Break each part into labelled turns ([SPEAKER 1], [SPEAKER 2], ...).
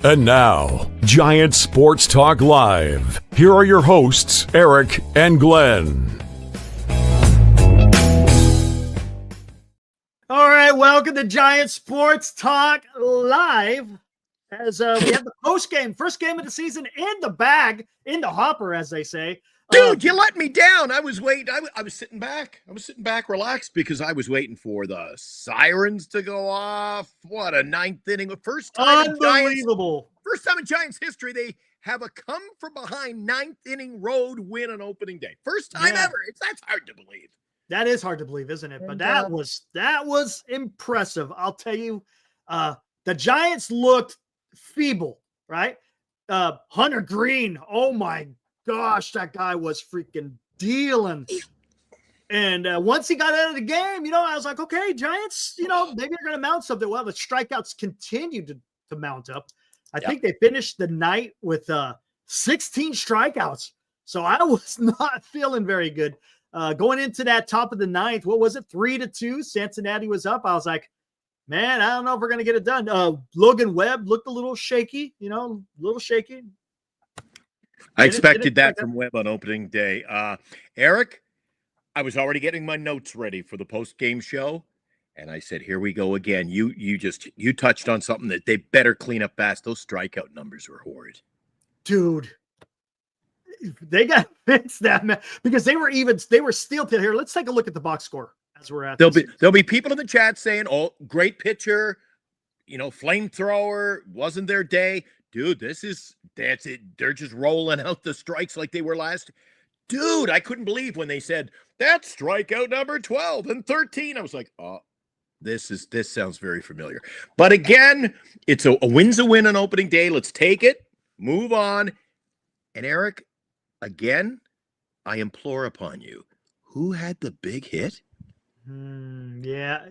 [SPEAKER 1] And now, Giant Sports Talk Live. Here are your hosts, Eric and Glenn.
[SPEAKER 2] All right, welcome to Giant Sports Talk Live. As we have the post game, first game of the season in the bag, in the hopper, as they say.
[SPEAKER 3] Dude, you let me down. I was waiting. I was sitting back. Relaxed, because I was waiting for the sirens to go off. What a ninth inning. First time
[SPEAKER 2] Unbelievable.
[SPEAKER 3] First time in Giants history, they have a come from behind ninth inning road win on opening day. First time ever. That's hard to believe.
[SPEAKER 2] That is hard to believe, isn't it? But that was impressive. I'll tell you, the Giants looked feeble, right? Hunter Green, oh my gosh, that guy was freaking dealing. And once he got out of the game, I was like, okay, Giants, maybe they're going to mount something. Well, the strikeouts continued to mount up. I think they finished the night with 16 strikeouts. So I was not feeling very good. Going into that top of the ninth, what was it? 3-2. Cincinnati was up. I was like, man, I don't know if we're going to get it done. Logan Webb looked a little shaky,
[SPEAKER 3] I expected that from Webb on opening day. Eric, I was already getting my notes ready for the post-game show, and I said, here we go again. You touched on something that they better clean up fast. Those strikeout numbers were horrid.
[SPEAKER 2] Dude, they got to fix that, man, because they were still here. Let's take a look at the box score as we're at.
[SPEAKER 3] There'll be people in the chat saying, oh, great pitcher, flamethrower, wasn't their day. Dude, that's it. They're just rolling out the strikes like they were last. Dude, I couldn't believe when they said, that's strikeout number 12 and 13. I was like, oh, this sounds very familiar. But again, it's a win's a win on opening day. Let's take it, move on. And Eric, again, I implore upon you, who had the big hit?
[SPEAKER 2] Yeah.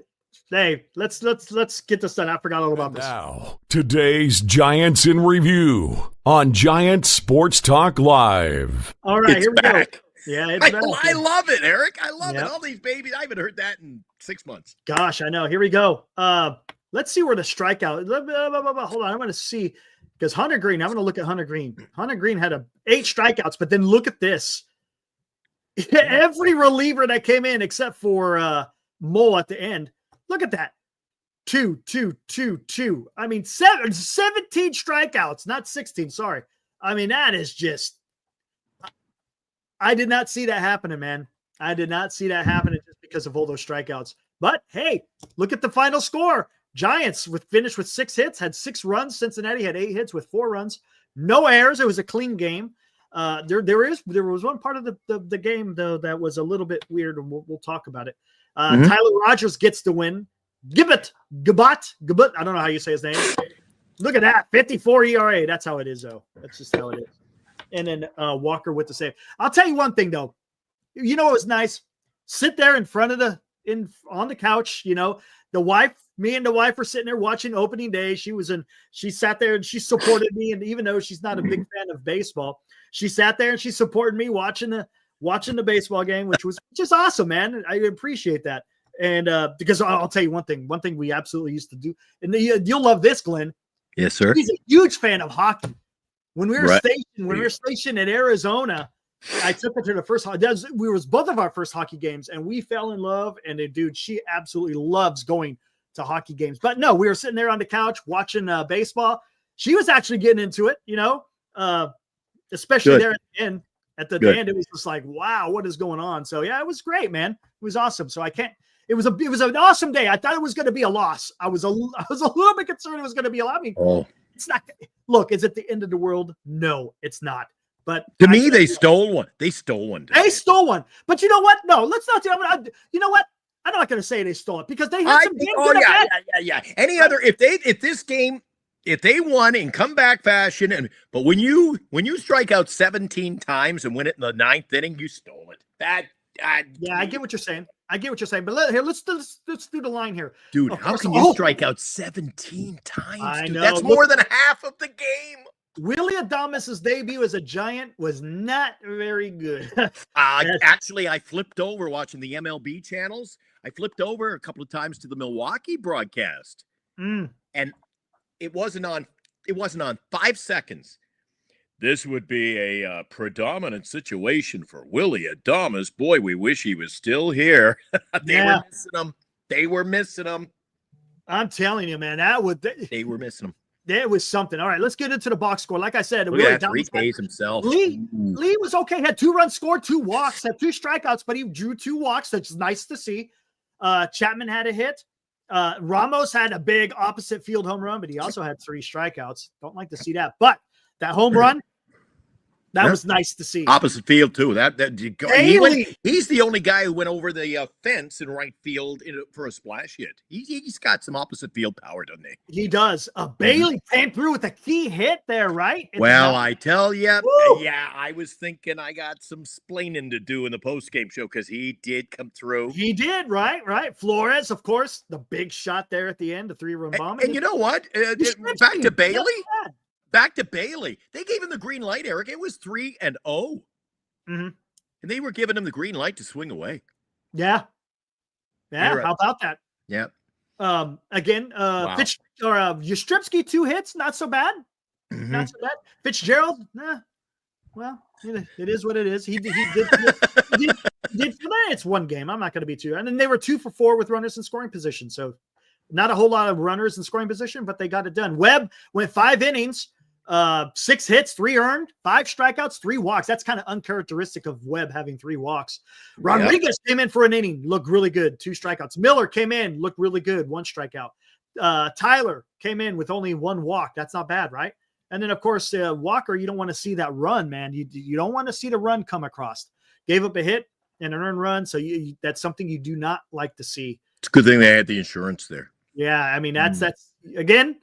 [SPEAKER 2] Hey, let's get this done. I forgot all about this.
[SPEAKER 1] Now, today's Giants in Review on Giant Sports Talk Live.
[SPEAKER 2] All right,
[SPEAKER 3] It's
[SPEAKER 2] here we
[SPEAKER 3] back.
[SPEAKER 2] go. Yeah,
[SPEAKER 3] I love it, Eric. I love it. All these babies. I haven't heard that in 6 months.
[SPEAKER 2] Gosh, I know. Here we go. Let's see where the strikeout. Hold on, I'm going to see, because Hunter Green. I'm going to look at Hunter Green. Hunter Green had 8 strikeouts, but then look at this. Every reliever that came in except for Mole at the end. Look at that. 2. I mean, 17 strikeouts, not 16. Sorry. I mean, that is just, I did not see that happening, man. I did not see that happening just because of all those strikeouts. But hey, look at the final score. Giants finished with 6 hits, had 6 runs. Cincinnati had 8 hits with 4 runs. No errors. It was a clean game. There was one part of the game though that was a little bit weird, and we'll talk about it. Tyler Rogers gets the win. Gibbet. I don't know how you say his name. Look at that. 54 ERA. That's how it is, though. That's just how it is. And then Walker with the save. I'll tell you one thing, though. It was nice. Sit there in front of on the couch. Me and the wife were sitting there watching opening day. She sat there and she supported me. And even though she's not a big fan of baseball, she sat there and she supported me watching the baseball game, which was just awesome, man. I appreciate that. And because I'll tell you one thing we absolutely used to do, and you'll love this, Glenn.
[SPEAKER 3] Yes, sir.
[SPEAKER 2] He's a huge fan of hockey. When we were stationed in Arizona, I took her to the first. We was both of our first hockey games, and we fell in love. And dude, she absolutely loves going to hockey games. But no, we were sitting there on the couch watching baseball. She was actually getting into it, especially
[SPEAKER 3] Good.
[SPEAKER 2] there at the end. At the end, it was just like, wow, what is going on? So yeah, it was great, man. It was awesome. So it was an awesome day. I thought it was going to be a loss. I was a little bit concerned it was going to be a lot. I mean, it's not. Look, is it the end of the world? No, it's not. But
[SPEAKER 3] to me, they stole one. They stole one.
[SPEAKER 2] They stole one. But you know what? No, let's not do that. You know what? I'm not going to say they stole it because they had some games.
[SPEAKER 3] Yeah. Any other if they won in comeback fashion, but when you strike out 17 times and win it in the 9th inning, you stole it.
[SPEAKER 2] I get what you're saying. But let's do the line here.
[SPEAKER 3] Dude, how can you strike out 17 times?
[SPEAKER 2] I know.
[SPEAKER 3] That's more than half of the game.
[SPEAKER 2] Willie Adames' debut as a Giant was not very good.
[SPEAKER 3] Actually, I flipped over watching the MLB channels. I flipped over a couple of times to the Milwaukee broadcast. And it wasn't on It wasn't on 5 seconds. This would be a predominant situation for Willie Adames. Boy, we wish he was still here. They were missing him. They were missing him.
[SPEAKER 2] I'm telling you, man,
[SPEAKER 3] they were missing him.
[SPEAKER 2] That was something. All right, let's get into the box score. Like I said,
[SPEAKER 3] Look at that, Adames himself.
[SPEAKER 2] Lee was okay. Had 2 runs scored, 2 walks, had 2 strikeouts, but he drew 2 walks. That's nice to see. Chapman had a hit. Ramos had a big opposite field home run, but he also had 3 strikeouts. Don't like to see that. But that home run, that was nice to see.
[SPEAKER 3] Opposite field too. He's the only guy who went over the fence in right field for a splash hit. He's got some opposite field power, doesn't he?
[SPEAKER 2] He does. Bailey came through with a key hit there, right?
[SPEAKER 3] Well, I tell you, yeah, I was thinking I got some splaining to do in the post-game show because he did come through.
[SPEAKER 2] He did, right. Flores, of course, the big shot there at the end, the 3-run bomb.
[SPEAKER 3] And you know what? Back to Bailey. Back to Bailey. They gave him the green light, Eric. It was 3-0.
[SPEAKER 2] Mm-hmm.
[SPEAKER 3] And they were giving him the green light to swing away.
[SPEAKER 2] Yeah. How about that?
[SPEAKER 3] Yeah.
[SPEAKER 2] Again, wow. Yastrzemski 2 hits, not so bad.
[SPEAKER 3] Mm-hmm.
[SPEAKER 2] Not so bad. Fitzgerald, well, it is what it is. He did it's one game. I'm not going to be too. And then they were 2 for 4 with runners in scoring position. So not a whole lot of runners in scoring position, but they got it done. Webb went 5 innings, 6 hits, 3 earned, 5 strikeouts, 3 walks. That's kind of uncharacteristic of Webb having 3 walks. Rodriguez came in for an inning, looked really good, 2 strikeouts. Miller came in, looked really good, 1 strikeout. Tyler came in with only 1 walk. That's not bad, right? And then, of course, Walker, you don't want to see that run, man. You don't want to see the run come across. Gave up a hit and an earned run, so that's something you do not like to see.
[SPEAKER 3] It's a good thing they had the insurance there.
[SPEAKER 2] Yeah, I mean, that's again,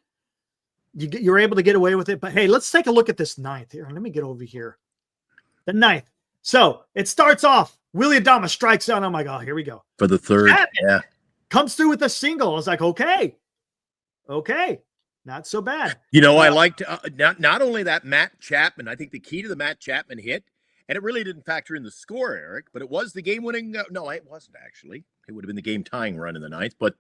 [SPEAKER 2] you're able to get away with it. But hey, let's take a look at this 9th here. Let me get over here. The 9th. So it starts off. Willie Adames strikes out. I'm like, oh, here we go.
[SPEAKER 3] For the 3rd. Yeah.
[SPEAKER 2] Comes through with a single. I was like, okay. Not so bad.
[SPEAKER 3] I liked not only that Matt Chapman. I think the key to the Matt Chapman hit, and it really didn't factor in the score, Eric, but it was the game-winning. No, it wasn't actually. It would have been the game-tying run in the 9th. But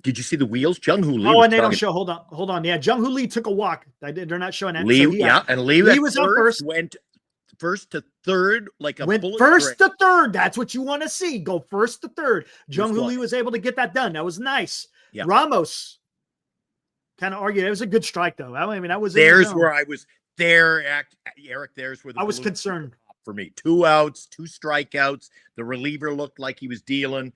[SPEAKER 3] did you see the wheels? Jung-Hoo Lee.
[SPEAKER 2] Oh, and they don't show. Hold on. Yeah, Jung-Hoo Lee took a walk. They're not showing that.
[SPEAKER 3] Lee, and Lee
[SPEAKER 2] was up first.
[SPEAKER 3] Went first to third, like a bullet
[SPEAKER 2] first
[SPEAKER 3] train.
[SPEAKER 2] to third. That's what you want to see. Go first to third. Jung-Hoo Lee was able to get that done. That was nice. Yeah. Ramos kind of argued. It was a good strike, though. I mean, that was.
[SPEAKER 3] There's where I was there, Eric. There's where
[SPEAKER 2] I was concerned.
[SPEAKER 3] For me, 2 outs, 2 strikeouts. The reliever looked like he was dealing.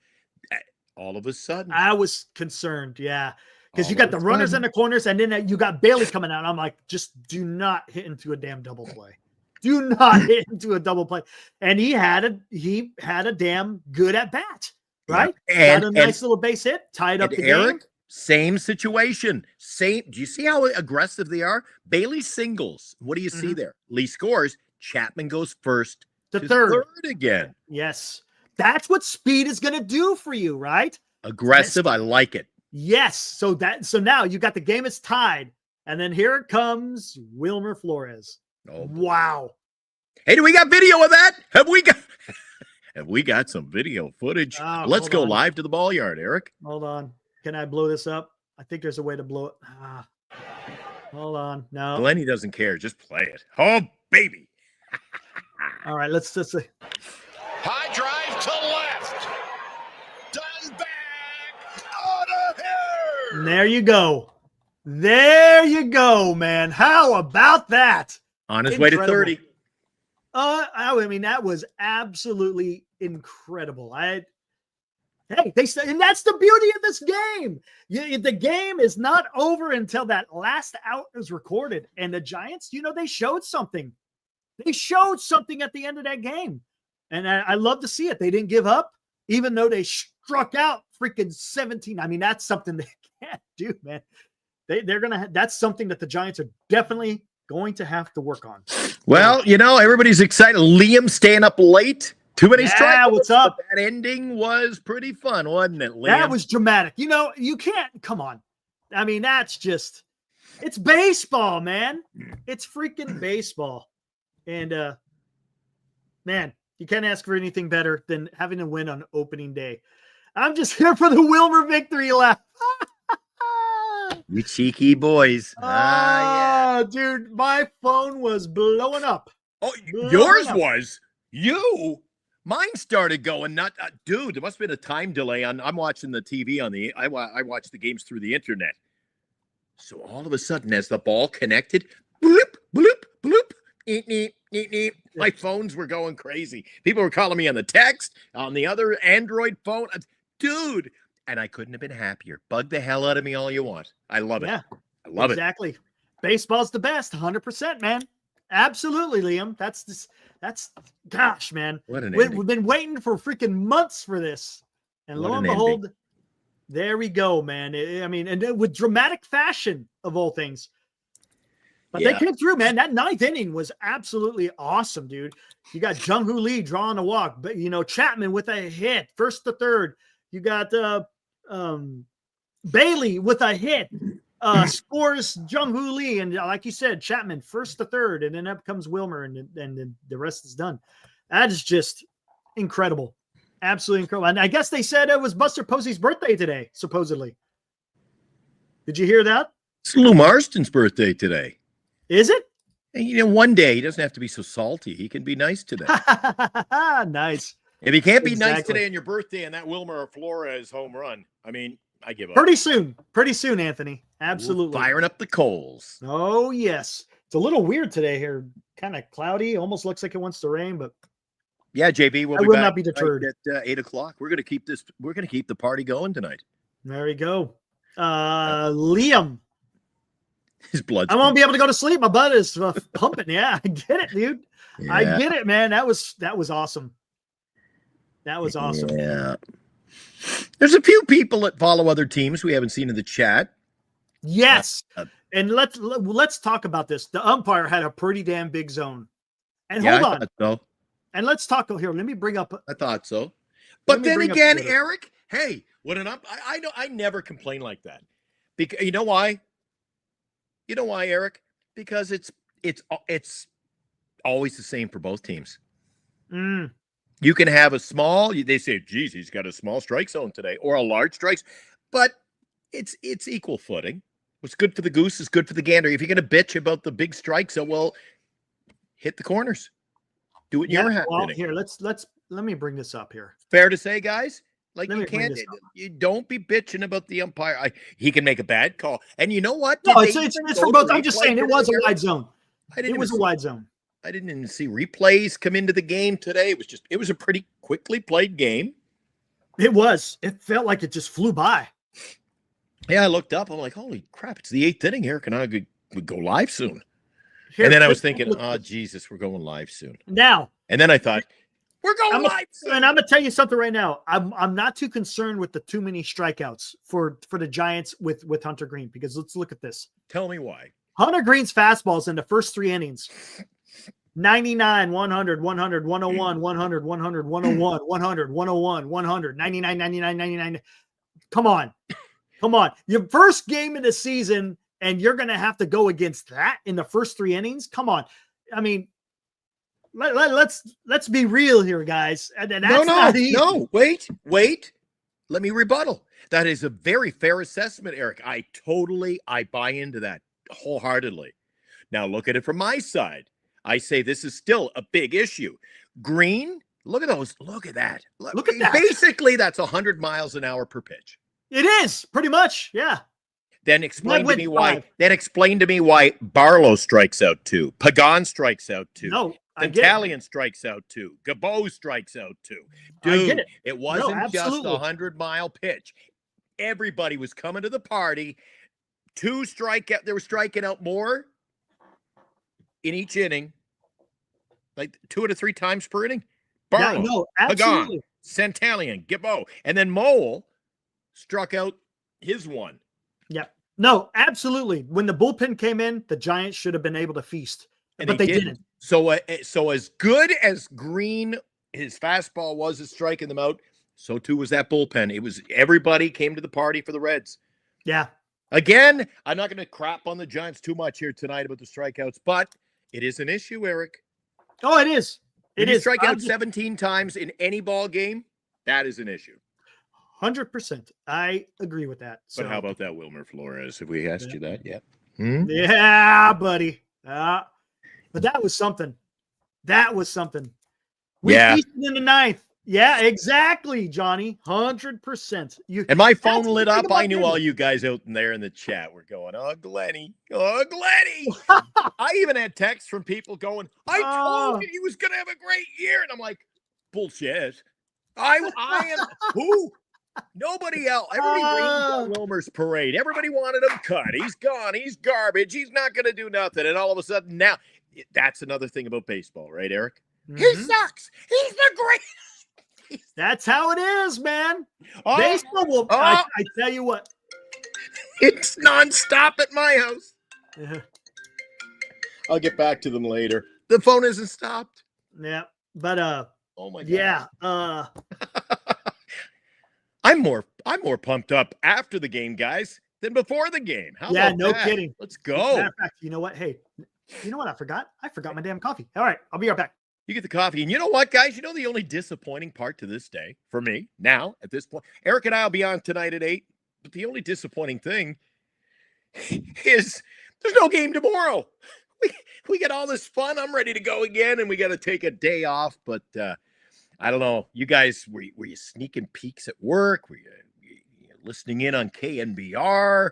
[SPEAKER 3] All of a sudden,
[SPEAKER 2] I was concerned. Yeah, because you got the runners in the corners, and then you got Bailey coming out. I'm like, just do not hit into a damn double play. Do not hit into a double play. And he had a damn good at bat, right?
[SPEAKER 3] And
[SPEAKER 2] got a nice little base hit, tied up the game.
[SPEAKER 3] Same situation. Do you see how aggressive they are? Bailey singles. What do you see there? Lee scores. Chapman goes first
[SPEAKER 2] to third
[SPEAKER 3] again.
[SPEAKER 2] Yes. That's what speed is going to do for you, right?
[SPEAKER 3] Aggressive. I like it.
[SPEAKER 2] Yes. So now you got the game is tied. And then here it comes Wilmer Flores.
[SPEAKER 3] Oh,
[SPEAKER 2] wow.
[SPEAKER 3] Hey, do we got video of that? Have we got some video footage? Let's go live to the ball yard, Eric.
[SPEAKER 2] Hold on. Can I blow this up? I think there's a way to blow it. Hold on. No.
[SPEAKER 3] Glenny doesn't care. Just play it. Oh, baby.
[SPEAKER 2] All right. Let's just say.
[SPEAKER 4] High drive to left. Done back. Out of here.
[SPEAKER 2] And there you go. There you go, man. How about that?
[SPEAKER 3] On his way to 30.
[SPEAKER 2] I mean, that was absolutely incredible. They said, and that's the beauty of this game. The game is not over until that last out is recorded. And the Giants, they showed something. They showed something at the end of that game. And I love to see it. They didn't give up, even though they struck out freaking 17. I mean, that's something they can't do, man. That's something that the Giants are definitely going to have to work on.
[SPEAKER 3] Well, everybody's excited. Liam staying up late. Too many strikes.
[SPEAKER 2] Yeah, what's up?
[SPEAKER 3] That ending was pretty fun, wasn't it, Liam?
[SPEAKER 2] That was dramatic. You can't, come on. I mean, it's baseball, man. It's freaking baseball. And, man, you can't ask for anything better than having to win on opening day. I'm just here for the Wilmer victory lap.
[SPEAKER 3] You cheeky boys. Yeah.
[SPEAKER 2] Dude, my phone was blowing up.
[SPEAKER 3] Oh,
[SPEAKER 2] Blowing
[SPEAKER 3] yours
[SPEAKER 2] up.
[SPEAKER 3] was? You? Mine started going nuts. Dude, there must have been a time delay on. I'm watching the TV on the. I watch the games through the internet. So all of a sudden, as the ball connected, bloop, bloop, bloop, eep, eep, eep, eep, my phones were going crazy. People were calling me on the text, on the other Android phone. Dude, and I couldn't have been happier. Bug the hell out of me all you want. I love it.
[SPEAKER 2] Yeah,
[SPEAKER 3] I love
[SPEAKER 2] exactly. Baseball's the best, 100%, man. Absolutely, Liam. That's gosh, man.
[SPEAKER 3] What an
[SPEAKER 2] We've been waiting for freaking months for this. And
[SPEAKER 3] What
[SPEAKER 2] lo and
[SPEAKER 3] an
[SPEAKER 2] behold, there we go, man. I mean, and with dramatic fashion of all things. But they came through, man. That ninth inning was absolutely awesome, dude. You got Jung-Hoo Lee drawing a walk, but Chapman with a hit, first to third. You got Bailey with a hit. Scores Jung-Hoo Lee, and like you said, Chapman first to third, and then up comes Wilmer, and then the rest is done. That is just incredible. Absolutely incredible. And I guess they said it was Buster Posey's birthday today, supposedly. Did you hear that?
[SPEAKER 3] It's Lou Marston's birthday today.
[SPEAKER 2] Is it?
[SPEAKER 3] And, one day he doesn't have to be so salty. He can be nice today.
[SPEAKER 2] Nice.
[SPEAKER 3] If he can't be nice today on your birthday and that Wilmer Flores home run, I mean, I give up.
[SPEAKER 2] Pretty soon, Anthony. Absolutely.
[SPEAKER 3] Firing up the coals.
[SPEAKER 2] Oh, yes. It's a little weird today here. Kind of cloudy. Almost looks like it wants to rain, but
[SPEAKER 3] yeah, JB,
[SPEAKER 2] I will not be deterred.
[SPEAKER 3] At 8:00. We're going to keep the party going tonight.
[SPEAKER 2] There we go. Liam.
[SPEAKER 3] His blood's
[SPEAKER 2] I won't be able to go to sleep. My blood is pumping. Yeah, I get it, dude.
[SPEAKER 3] Yeah.
[SPEAKER 2] I get it, man. That was awesome. That was awesome.
[SPEAKER 3] Yeah. There's a few people that follow other teams we haven't seen in the chat.
[SPEAKER 2] Yes. And let's talk about this. The umpire had a pretty damn big zone. And hold on.
[SPEAKER 3] So.
[SPEAKER 2] And let's talk here. Let me bring up.
[SPEAKER 3] I thought so. But then again, Eric, hey, what an up. I know I never complain like that. Because you know why? You know why, Eric? Because it's always the same for both teams. You can have a small, they say, geez, he's got a small strike zone today, or a large strike, but it's equal footing. What's good for the goose is good for the gander. If you're going to bitch about the big strike zone, well, hit the corners. Do what you're happy.
[SPEAKER 2] Well, here, let me bring this up here.
[SPEAKER 3] Fair to say, guys? Like, you don't be bitching about the umpire. He can make a bad call. And you know what?
[SPEAKER 2] No, it's for both. I'm just saying it was a wide zone. It was a wide zone.
[SPEAKER 3] I didn't even see replays come into the game today. It was a pretty quickly played game.
[SPEAKER 2] It was. It felt like it just flew by.
[SPEAKER 3] Yeah, I looked up. I'm like, holy crap, it's the 8th inning here. Can I go live soon? And then I was thinking, oh, Jesus, we're going live soon.
[SPEAKER 2] Now.
[SPEAKER 3] And then I thought, we're going live soon.
[SPEAKER 2] And I'm going to tell you something right now. I'm not too concerned with the too many strikeouts for the Giants with Hunter Green, because let's look at this.
[SPEAKER 3] Tell me why.
[SPEAKER 2] Hunter Green's fastballs in the first 3 innings. 99, 100, 100, 101, 100, 100, 101, 100, 101, 100, 99, 99, 99. Come on. Your first game of the season, and you're going to have to go against that in the first 3 innings? Come on. I mean, let's be real here, guys. And
[SPEAKER 3] No, wait. Let me rebuttal. That is a very fair assessment, Eric. I buy into that wholeheartedly. Now look at it from my side. I say this is still a big issue. Green, look at those. Look at that.
[SPEAKER 2] Look at that.
[SPEAKER 3] Basically, that's 100 miles an hour per pitch.
[SPEAKER 2] It is pretty much, yeah.
[SPEAKER 3] Then explain to me why Barlow strikes out 2, Pagan strikes out 2.
[SPEAKER 2] No,
[SPEAKER 3] Italian strikes out 2, Gabo strikes out 2. Dude, it wasn't just a 100-mile pitch. Everybody was coming to the party. 2 strikeout. They were striking out more in each inning, like 2 to 3 times per inning. Barlow,
[SPEAKER 2] absolutely.
[SPEAKER 3] Pagan, Santalian, Gabo, and then Mole struck out his one.
[SPEAKER 2] Yeah. No, absolutely. When the bullpen came in, the Giants should have been able to feast, but they didn't.
[SPEAKER 3] So as good as Green, his fastball was at striking them out, so too was that bullpen. It was everybody came to the party for the Reds.
[SPEAKER 2] Yeah.
[SPEAKER 3] Again, I'm not going to crap on the Giants too much here tonight about the strikeouts, but it is an issue, Eric.
[SPEAKER 2] Oh, it is.
[SPEAKER 3] It is. Strike out 17 times in any ball game, that is an issue.
[SPEAKER 2] 100%. I agree with that. So,
[SPEAKER 3] But how about that, Wilmer Flores? Have we asked you that yet?
[SPEAKER 2] Yeah, buddy. But that was something. We feasted in the ninth. Yeah, exactly, Johnny. 100%.
[SPEAKER 3] And my phone
[SPEAKER 2] That's
[SPEAKER 3] lit
[SPEAKER 2] the thing
[SPEAKER 3] up.
[SPEAKER 2] about
[SPEAKER 3] I knew all
[SPEAKER 2] Denver.
[SPEAKER 3] you guys out in there in the chat were going, "Oh, Glenny. Oh, Glenny." I even had texts from people going, "I told you he was going to have a great year." And I'm like, bullshit. I am who? Nobody else. Everybody raised on Wilmer's parade. Everybody wanted him cut. He's gone. He's garbage. He's not going to do nothing. And all of a sudden now, that's another thing about baseball, right, Eric? He sucks. He's the greatest.
[SPEAKER 2] That's how it is, man.
[SPEAKER 3] Oh,
[SPEAKER 2] Baseball will. I tell you what.
[SPEAKER 3] It's nonstop at my house.
[SPEAKER 2] Yeah.
[SPEAKER 3] I'll get back to them later. The phone isn't stopped.
[SPEAKER 2] Yeah, but
[SPEAKER 3] oh my god.
[SPEAKER 2] Yeah.
[SPEAKER 3] I'm more pumped up after the game, guys, than before the game. How
[SPEAKER 2] yeah,
[SPEAKER 3] about
[SPEAKER 2] no
[SPEAKER 3] that?
[SPEAKER 2] kidding.
[SPEAKER 3] Let's go.
[SPEAKER 2] Matter of fact, you know what? Hey, you know what I forgot? I forgot my damn coffee. All right, I'll be right back.
[SPEAKER 3] You get the coffee. And you know what, guys? You know the only disappointing part to this day for me now at this point, Eric and I will be on tonight at 8. But the only disappointing thing is there's no game tomorrow. We get all this fun. I'm ready to go again, and we got to take a day off. But I don't know. You guys, were you sneaking peeks at work? Were you listening in on KNBR?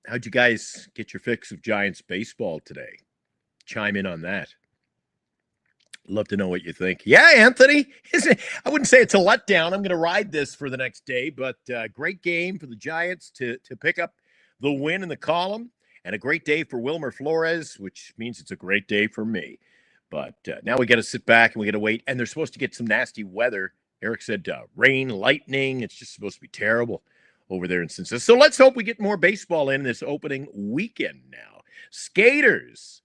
[SPEAKER 3] How'd you guys get your fix of Giants baseball today? Chime in on that. Love to know what you think. Yeah, Anthony. I wouldn't say it's a letdown. I'm going to ride this for the next day, but great game for the Giants to pick up the win in the column, and a great day for Wilmer Flores, which means it's a great day for me. But now we got to sit back and we got to wait, and they're supposed to get some nasty weather. Eric said rain, lightning. It's just supposed to be terrible over there in Cincinnati. So let's hope we get more baseball in this opening weekend now. Skaters.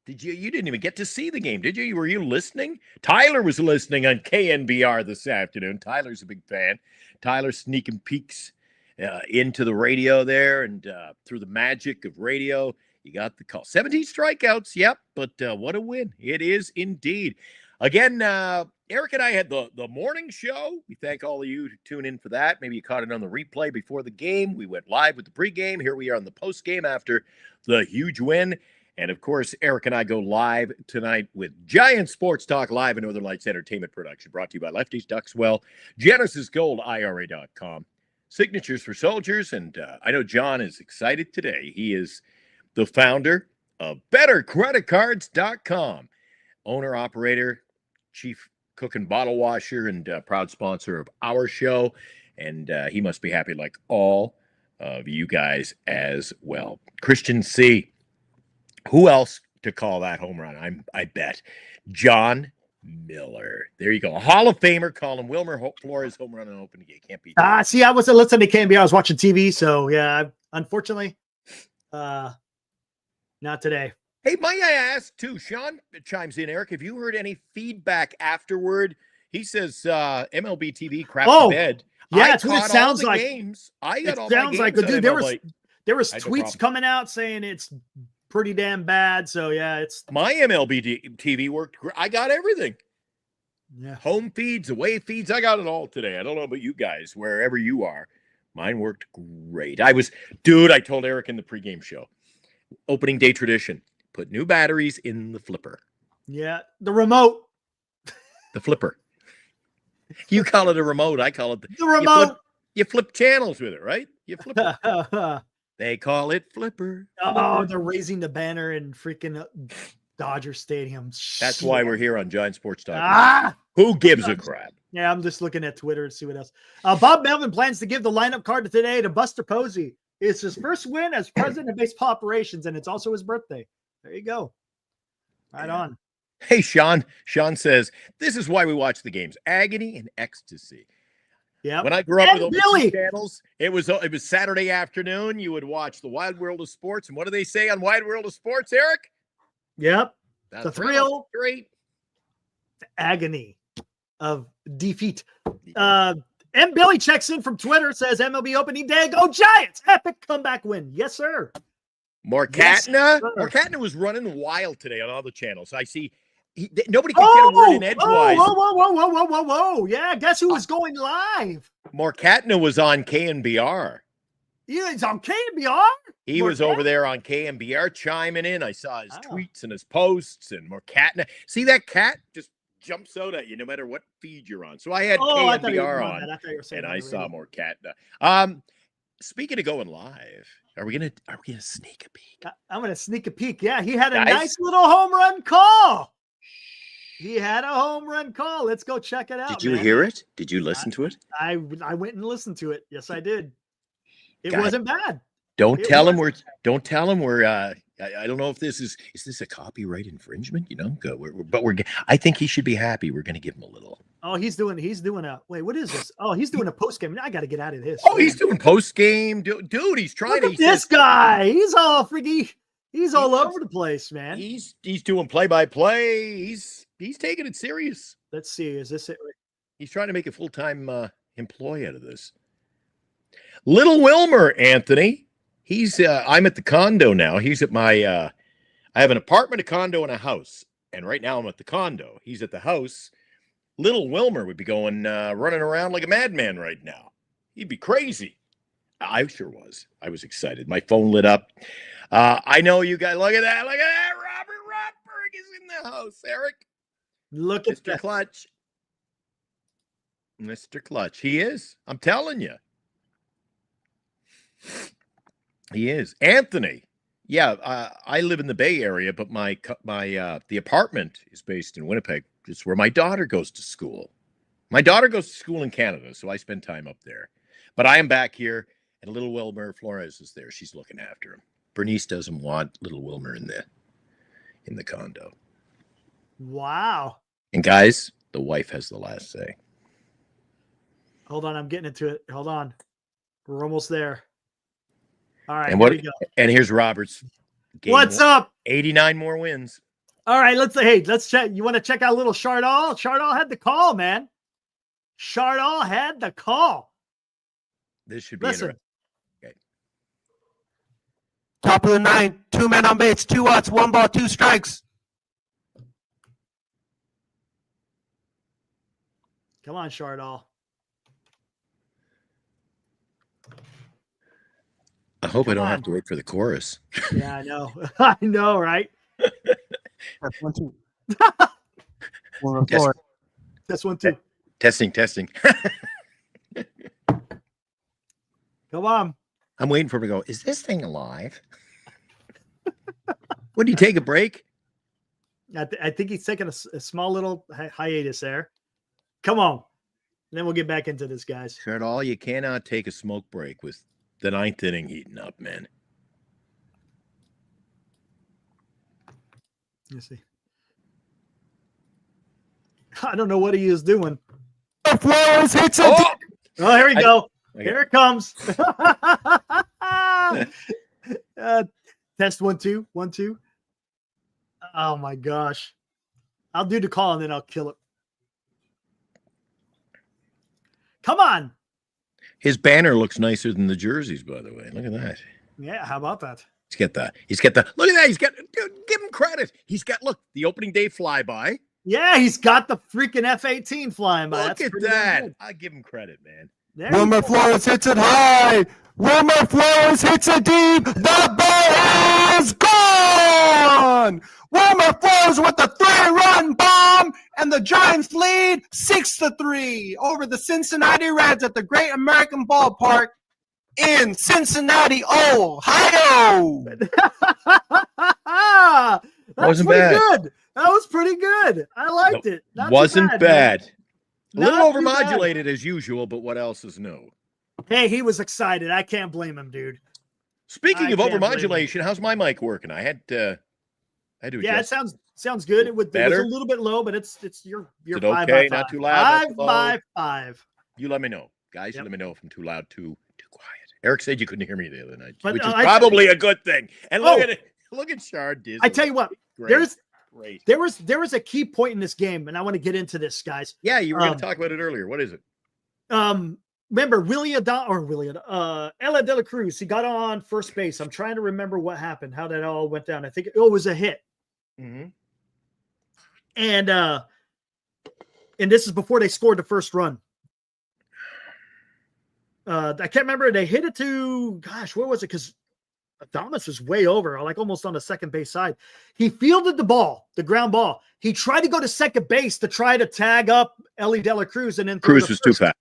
[SPEAKER 3] You didn't even get to see the game, did you? Were you listening? Tyler was listening on KNBR this afternoon. Tyler's a big fan. Tyler sneaking peeks into the radio there, and through the magic of radio, you got the call. 17 strikeouts, yep, but what a win. It is indeed. Again, Eric and I had the morning show. We thank all of you who tune in for that. Maybe you caught it on the replay before the game. We went live with the pregame. Here we are on the postgame after the huge win. And, of course, Eric and I go live tonight with Giant Sports Talk Live and Northern Lights Entertainment Production, brought to you by Lefty's Duxwell, GenesisGoldIRA.com, Signatures for Soldiers. And I know John is excited today. He is the founder of BetterCreditCards.com, owner, operator, chief cook and bottle washer, and proud sponsor of our show. And he must be happy like all of you guys as well. Christian C., who else to call that home run? I bet. John Miller. There you go. A Hall of Famer calling Wilmer Flores home run on opening day. Can't beat that.
[SPEAKER 2] See, I wasn't listening to KNB. I was watching TV. So, yeah, unfortunately, not today.
[SPEAKER 3] Hey, might I ask, too, Sean chimes in, Eric, have you heard any feedback afterward? He says MLB TV crap to bed.
[SPEAKER 2] Yeah, that's what it sounds like.
[SPEAKER 3] Games. I got all
[SPEAKER 2] my
[SPEAKER 3] games.
[SPEAKER 2] Like, dude, there was
[SPEAKER 3] tweets
[SPEAKER 2] no coming out saying it's pretty damn bad. So yeah, it's
[SPEAKER 3] my MLB TV worked. I got everything.
[SPEAKER 2] Yeah,
[SPEAKER 3] home feeds, away feeds. I got it all today. I don't know about you guys, wherever you are. Mine worked great. I told Eric in the pregame show, opening day tradition, put new batteries in the flipper.
[SPEAKER 2] Yeah, the remote.
[SPEAKER 3] The flipper. You call it a remote. I call it
[SPEAKER 2] the remote.
[SPEAKER 3] You flip channels with it, right? You flip it. They call it flipper.
[SPEAKER 2] Oh, they're raising the banner in freaking Dodger Stadium.
[SPEAKER 3] That's why we're here on Giant Sports Talk. Who gives a crap?
[SPEAKER 2] Yeah, I'm just looking at Twitter to see what else. Bob Melvin plans to give the lineup card today to Buster Posey. It's his first win as president of baseball operations, and it's also his birthday. There you go. Right on.
[SPEAKER 3] Hey, Sean. Sean says, this is why we watch the games. Agony and ecstasy.
[SPEAKER 2] Yeah.
[SPEAKER 3] When I grew up with those channels, it was Saturday afternoon. You would watch the Wide World of Sports. And what do they say on Wide World of Sports, Eric?
[SPEAKER 2] Yep. The thrill.
[SPEAKER 3] Great.
[SPEAKER 2] The agony of defeat. M. Billy checks in from Twitter, says MLB opening day. Go Giants. Epic comeback win. Yes, sir.
[SPEAKER 3] Markatna. Markatna was running wild today on all the channels. I see Nobody could get a word in edgewise.
[SPEAKER 2] Whoa. Yeah, guess who was going live?
[SPEAKER 3] Morkatna was on KNBR.
[SPEAKER 2] He's on KBR?
[SPEAKER 3] He was over there on KNBR chiming in. I saw his tweets and his posts and Morkatna. See that cat just jumps out at you no matter what feed you're on. So I had KNBR on, and I saw Morkatna. Speaking of going live, are we gonna sneak a peek?
[SPEAKER 2] I'm gonna sneak a peek. Yeah, he had a nice little home run call. Let's go check it out.
[SPEAKER 3] Did you hear it? Did you listen to it?
[SPEAKER 2] I went and listened to it. Yes, I did. It wasn't bad.
[SPEAKER 3] Don't tell him we're. I don't know if this is this a copyright infringement? You know, I think he should be happy. We're going to give him a little.
[SPEAKER 2] Oh, he's doing a. Wait, what is this? Oh, he's doing a post game. I got to get out of this.
[SPEAKER 3] Oh, he's doing post game, dude. He's trying.
[SPEAKER 2] Look at this guy. He's all freaky. He's all over the place, man.
[SPEAKER 3] He's doing play by play. He's taking it serious.
[SPEAKER 2] Let's see. Is this it?
[SPEAKER 3] He's trying to make a full time employee out of this. Little Wilmer, Anthony. He's I'm at the condo now. He's at my I have an apartment, a condo, and a house. And right now I'm at the condo. He's at the house. Little Wilmer would be going running around like a madman right now. He'd be crazy. I sure was. I was excited. My phone lit up. I know you guys. Look at that. Look at that. Robert Rotberg is in the house, Eric.
[SPEAKER 2] Look at
[SPEAKER 3] Mr. Clutch. Mr. Clutch. He is. I'm telling you. He is. Anthony. Yeah, I live in the Bay Area, but the apartment is based in Winnipeg. It's where my daughter goes to school. My daughter goes to school in Canada, so I spend time up there. But I am back here, and little Wilmer Flores is there. She's looking after him. Bernice doesn't want little Wilmer in the condo.
[SPEAKER 2] Wow.
[SPEAKER 3] And guys, the wife has the last say.
[SPEAKER 2] Hold on, I'm getting into it. Hold on. We're almost there. All right,
[SPEAKER 3] and
[SPEAKER 2] here we go.
[SPEAKER 3] And here's Robert's.
[SPEAKER 2] What's up?
[SPEAKER 3] 89 more wins.
[SPEAKER 2] All right, let's check. You want to check out little Chardal? Chardal had the call, man. Chardal had the call.
[SPEAKER 3] This should be
[SPEAKER 2] Listen.
[SPEAKER 3] Okay.
[SPEAKER 5] Top of the ninth, 2 men on base, 2 outs, 1 ball, 2 strikes.
[SPEAKER 2] Come on, Chardal.
[SPEAKER 3] I hope I don't have to wait for the chorus.
[SPEAKER 2] Yeah, I know. I know, right?
[SPEAKER 5] That's 1, 2.
[SPEAKER 2] That's 1, 2.
[SPEAKER 3] Testing.
[SPEAKER 2] Come on.
[SPEAKER 3] I'm waiting for him to go, is this thing alive? Would you take a break?
[SPEAKER 2] I think he's taking a small little hiatus there. Come on. And then we'll get back into this, guys.
[SPEAKER 3] Chardal, you cannot take a smoke break with the 9th inning heating up, man.
[SPEAKER 2] Let's see. I don't know what he is doing.
[SPEAKER 5] Flores hits it.
[SPEAKER 2] Oh, here we go. Here it comes. Test 1, 2, 1, 2. Oh my gosh. I'll do the call and then I'll kill it. Come on.
[SPEAKER 3] His banner looks nicer than the jerseys, by the way. Look at that.
[SPEAKER 2] Yeah, how about that?
[SPEAKER 3] He's got the look at that. Dude, give him credit. He's got the opening day flyby.
[SPEAKER 2] Yeah, he's got the freaking F-18 flying by.
[SPEAKER 3] Look at that. I give him credit, man.
[SPEAKER 5] Wilmer Flores hits it high. Wilmer Flores hits it deep. The ball is gone. Wilmer Flores with the 3-run bomb, and the Giants lead 6-3 over the Cincinnati Reds at the Great American Ballpark in Cincinnati, Ohio.
[SPEAKER 3] Wasn't bad.
[SPEAKER 2] Good. That was pretty good. I liked it. Not
[SPEAKER 3] wasn't bad. A little
[SPEAKER 2] Not
[SPEAKER 3] overmodulated as usual, but what else is new?
[SPEAKER 2] Hey, he was excited. I can't blame him, dude.
[SPEAKER 3] Speaking of overmodulation, how's my mic working? I had to adjust.
[SPEAKER 2] Yeah, it sounds good. It was a little bit low, but it's your 5
[SPEAKER 3] okay?
[SPEAKER 2] by 5.
[SPEAKER 3] Not too loud.
[SPEAKER 2] 5 by 5.
[SPEAKER 3] You let me know, guys. You let me know if I'm too loud, too quiet. Eric said you couldn't hear me the other night, which is probably a good thing. And look at it. Look at Shard Disney.
[SPEAKER 2] I tell you what,
[SPEAKER 3] Great.
[SPEAKER 2] there was a key point in this game, and I want to get into this, guys.
[SPEAKER 3] Yeah, you were going to talk about it earlier. What is it?
[SPEAKER 2] Remember Ella de la Cruz? He got on first base. I'm trying to remember what happened, how that all went down. I think it was a hit.
[SPEAKER 3] Mm-hmm.
[SPEAKER 2] And this is before they scored the first run. I can't remember. They hit it to, gosh, what was it? Because Adames was way over, like almost on the second base side. He fielded the ball, the ground ball. He tried to go to second base to try to tag up Ellie De La Cruz, and then
[SPEAKER 3] Cruz was too fast.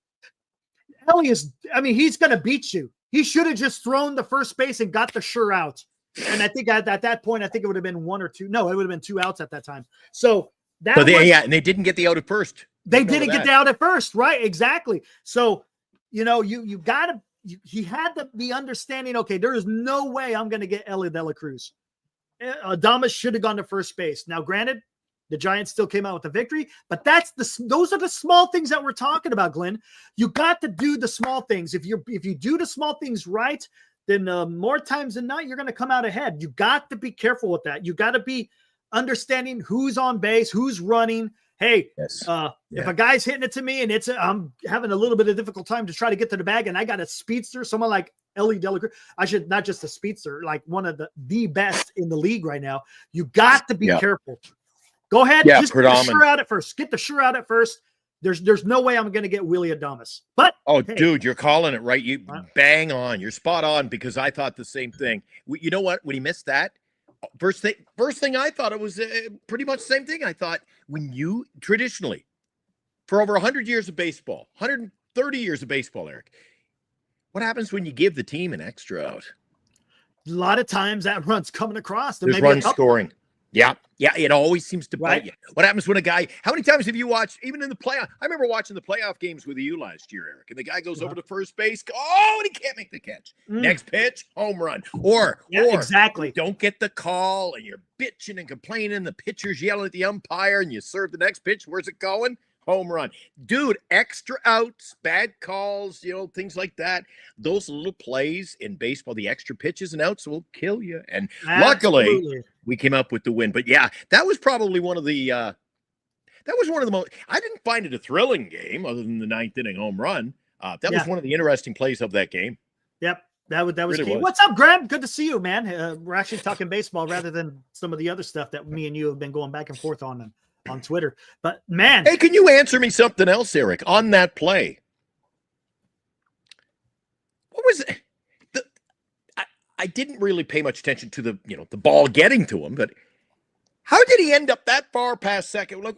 [SPEAKER 2] Ellie he's going to beat you. He should have just thrown the first base and got the sure out. And I think at that point, I think it would have been 1 or 2. No, it would have been 2 outs at that time. So and
[SPEAKER 3] they didn't get the out at first.
[SPEAKER 2] They didn't get the out at first, right? Exactly. So, you got to. He had to be understanding, okay, there is no way I'm going to get Ellie De La Cruz. Adames should have gone to first base. Now, granted, the Giants still came out with the victory, but those are the small things that we're talking about, Glenn. You got to do the small things. If you do the small things right, then more times than not, you're going to come out ahead. You got to be careful with that. You got to be understanding who's on base, who's running. Hey, if a guy's hitting it to me and I'm having a little bit of difficult time to try to get to the bag, and I got a speedster, someone like Ellie De La Cruz, I should not just a speedster, like one of the best in the league right now. You got to be careful. Go ahead, just get the sure out at first. Get the sure out at first. There's no way I'm going to get Willie Adames. But
[SPEAKER 3] dude, you're calling it right. You bang on. You're spot on, because I thought the same thing. You know what? When he missed that. First thing I thought, it was pretty much the same thing. I thought, when you traditionally, for over 100 years of baseball, 130 years of baseball, Eric, what happens when you give the team an extra out?
[SPEAKER 2] A lot of times that run's coming across.
[SPEAKER 3] There's run scoring. Yeah, it always seems to bite you. What happens when a guy, how many times have you watched, even in the playoff? I remember watching the playoff games with you last year, Eric, and the guy goes over to first base, and he can't make the catch. Next pitch, home run. Or
[SPEAKER 2] exactly.
[SPEAKER 3] Don't get the call, and you're bitching and complaining, the pitcher's yelling at the umpire, and you serve the next pitch. Where's it going? Home run. Dude, extra outs, bad calls, things like that. Those little plays in baseball, the extra pitches and outs will kill you. And luckily, we came up with the win. But yeah, that was probably one of the most, I didn't find it a thrilling game other than the 9th inning home run. That was one of the interesting plays of that game.
[SPEAKER 2] Yep. That was
[SPEAKER 3] really
[SPEAKER 2] key.
[SPEAKER 3] Was.
[SPEAKER 2] What's up, Graham? Good to see you, man. We're actually talking baseball rather than some of the other stuff that me and you have been going back and forth on Twitter. But man,
[SPEAKER 3] hey, can you answer me something else, Eric, on that play? What was it? I didn't really pay much attention to the ball getting to him, but how did he end up that far past second? Like,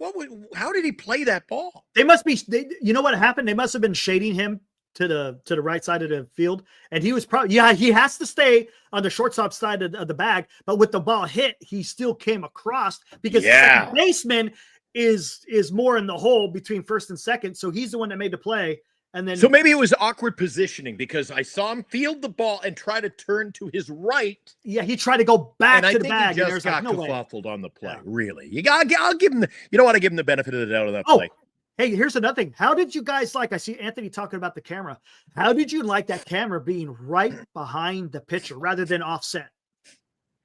[SPEAKER 3] how did he play that ball?
[SPEAKER 2] They must be. You know what happened? They must have been shading him to the right side of the field, and he was probably he has to stay on the shortstop side of the bag. But with the ball hit, he still came across because the second baseman is more in the hole between first and second, so he's the one that made the play. And then,
[SPEAKER 3] so maybe it was awkward positioning, because I saw him field the ball and try to turn to his right.
[SPEAKER 2] Yeah, he tried to go back
[SPEAKER 3] to
[SPEAKER 2] the bag.
[SPEAKER 3] He just got kerfuffled on the play. Yeah. Really, I'll give him I give him the benefit of the doubt of that play.
[SPEAKER 2] Hey, here's another thing. How did you guys I see Anthony talking about the camera. How did you like that camera being right behind the pitcher rather than offset?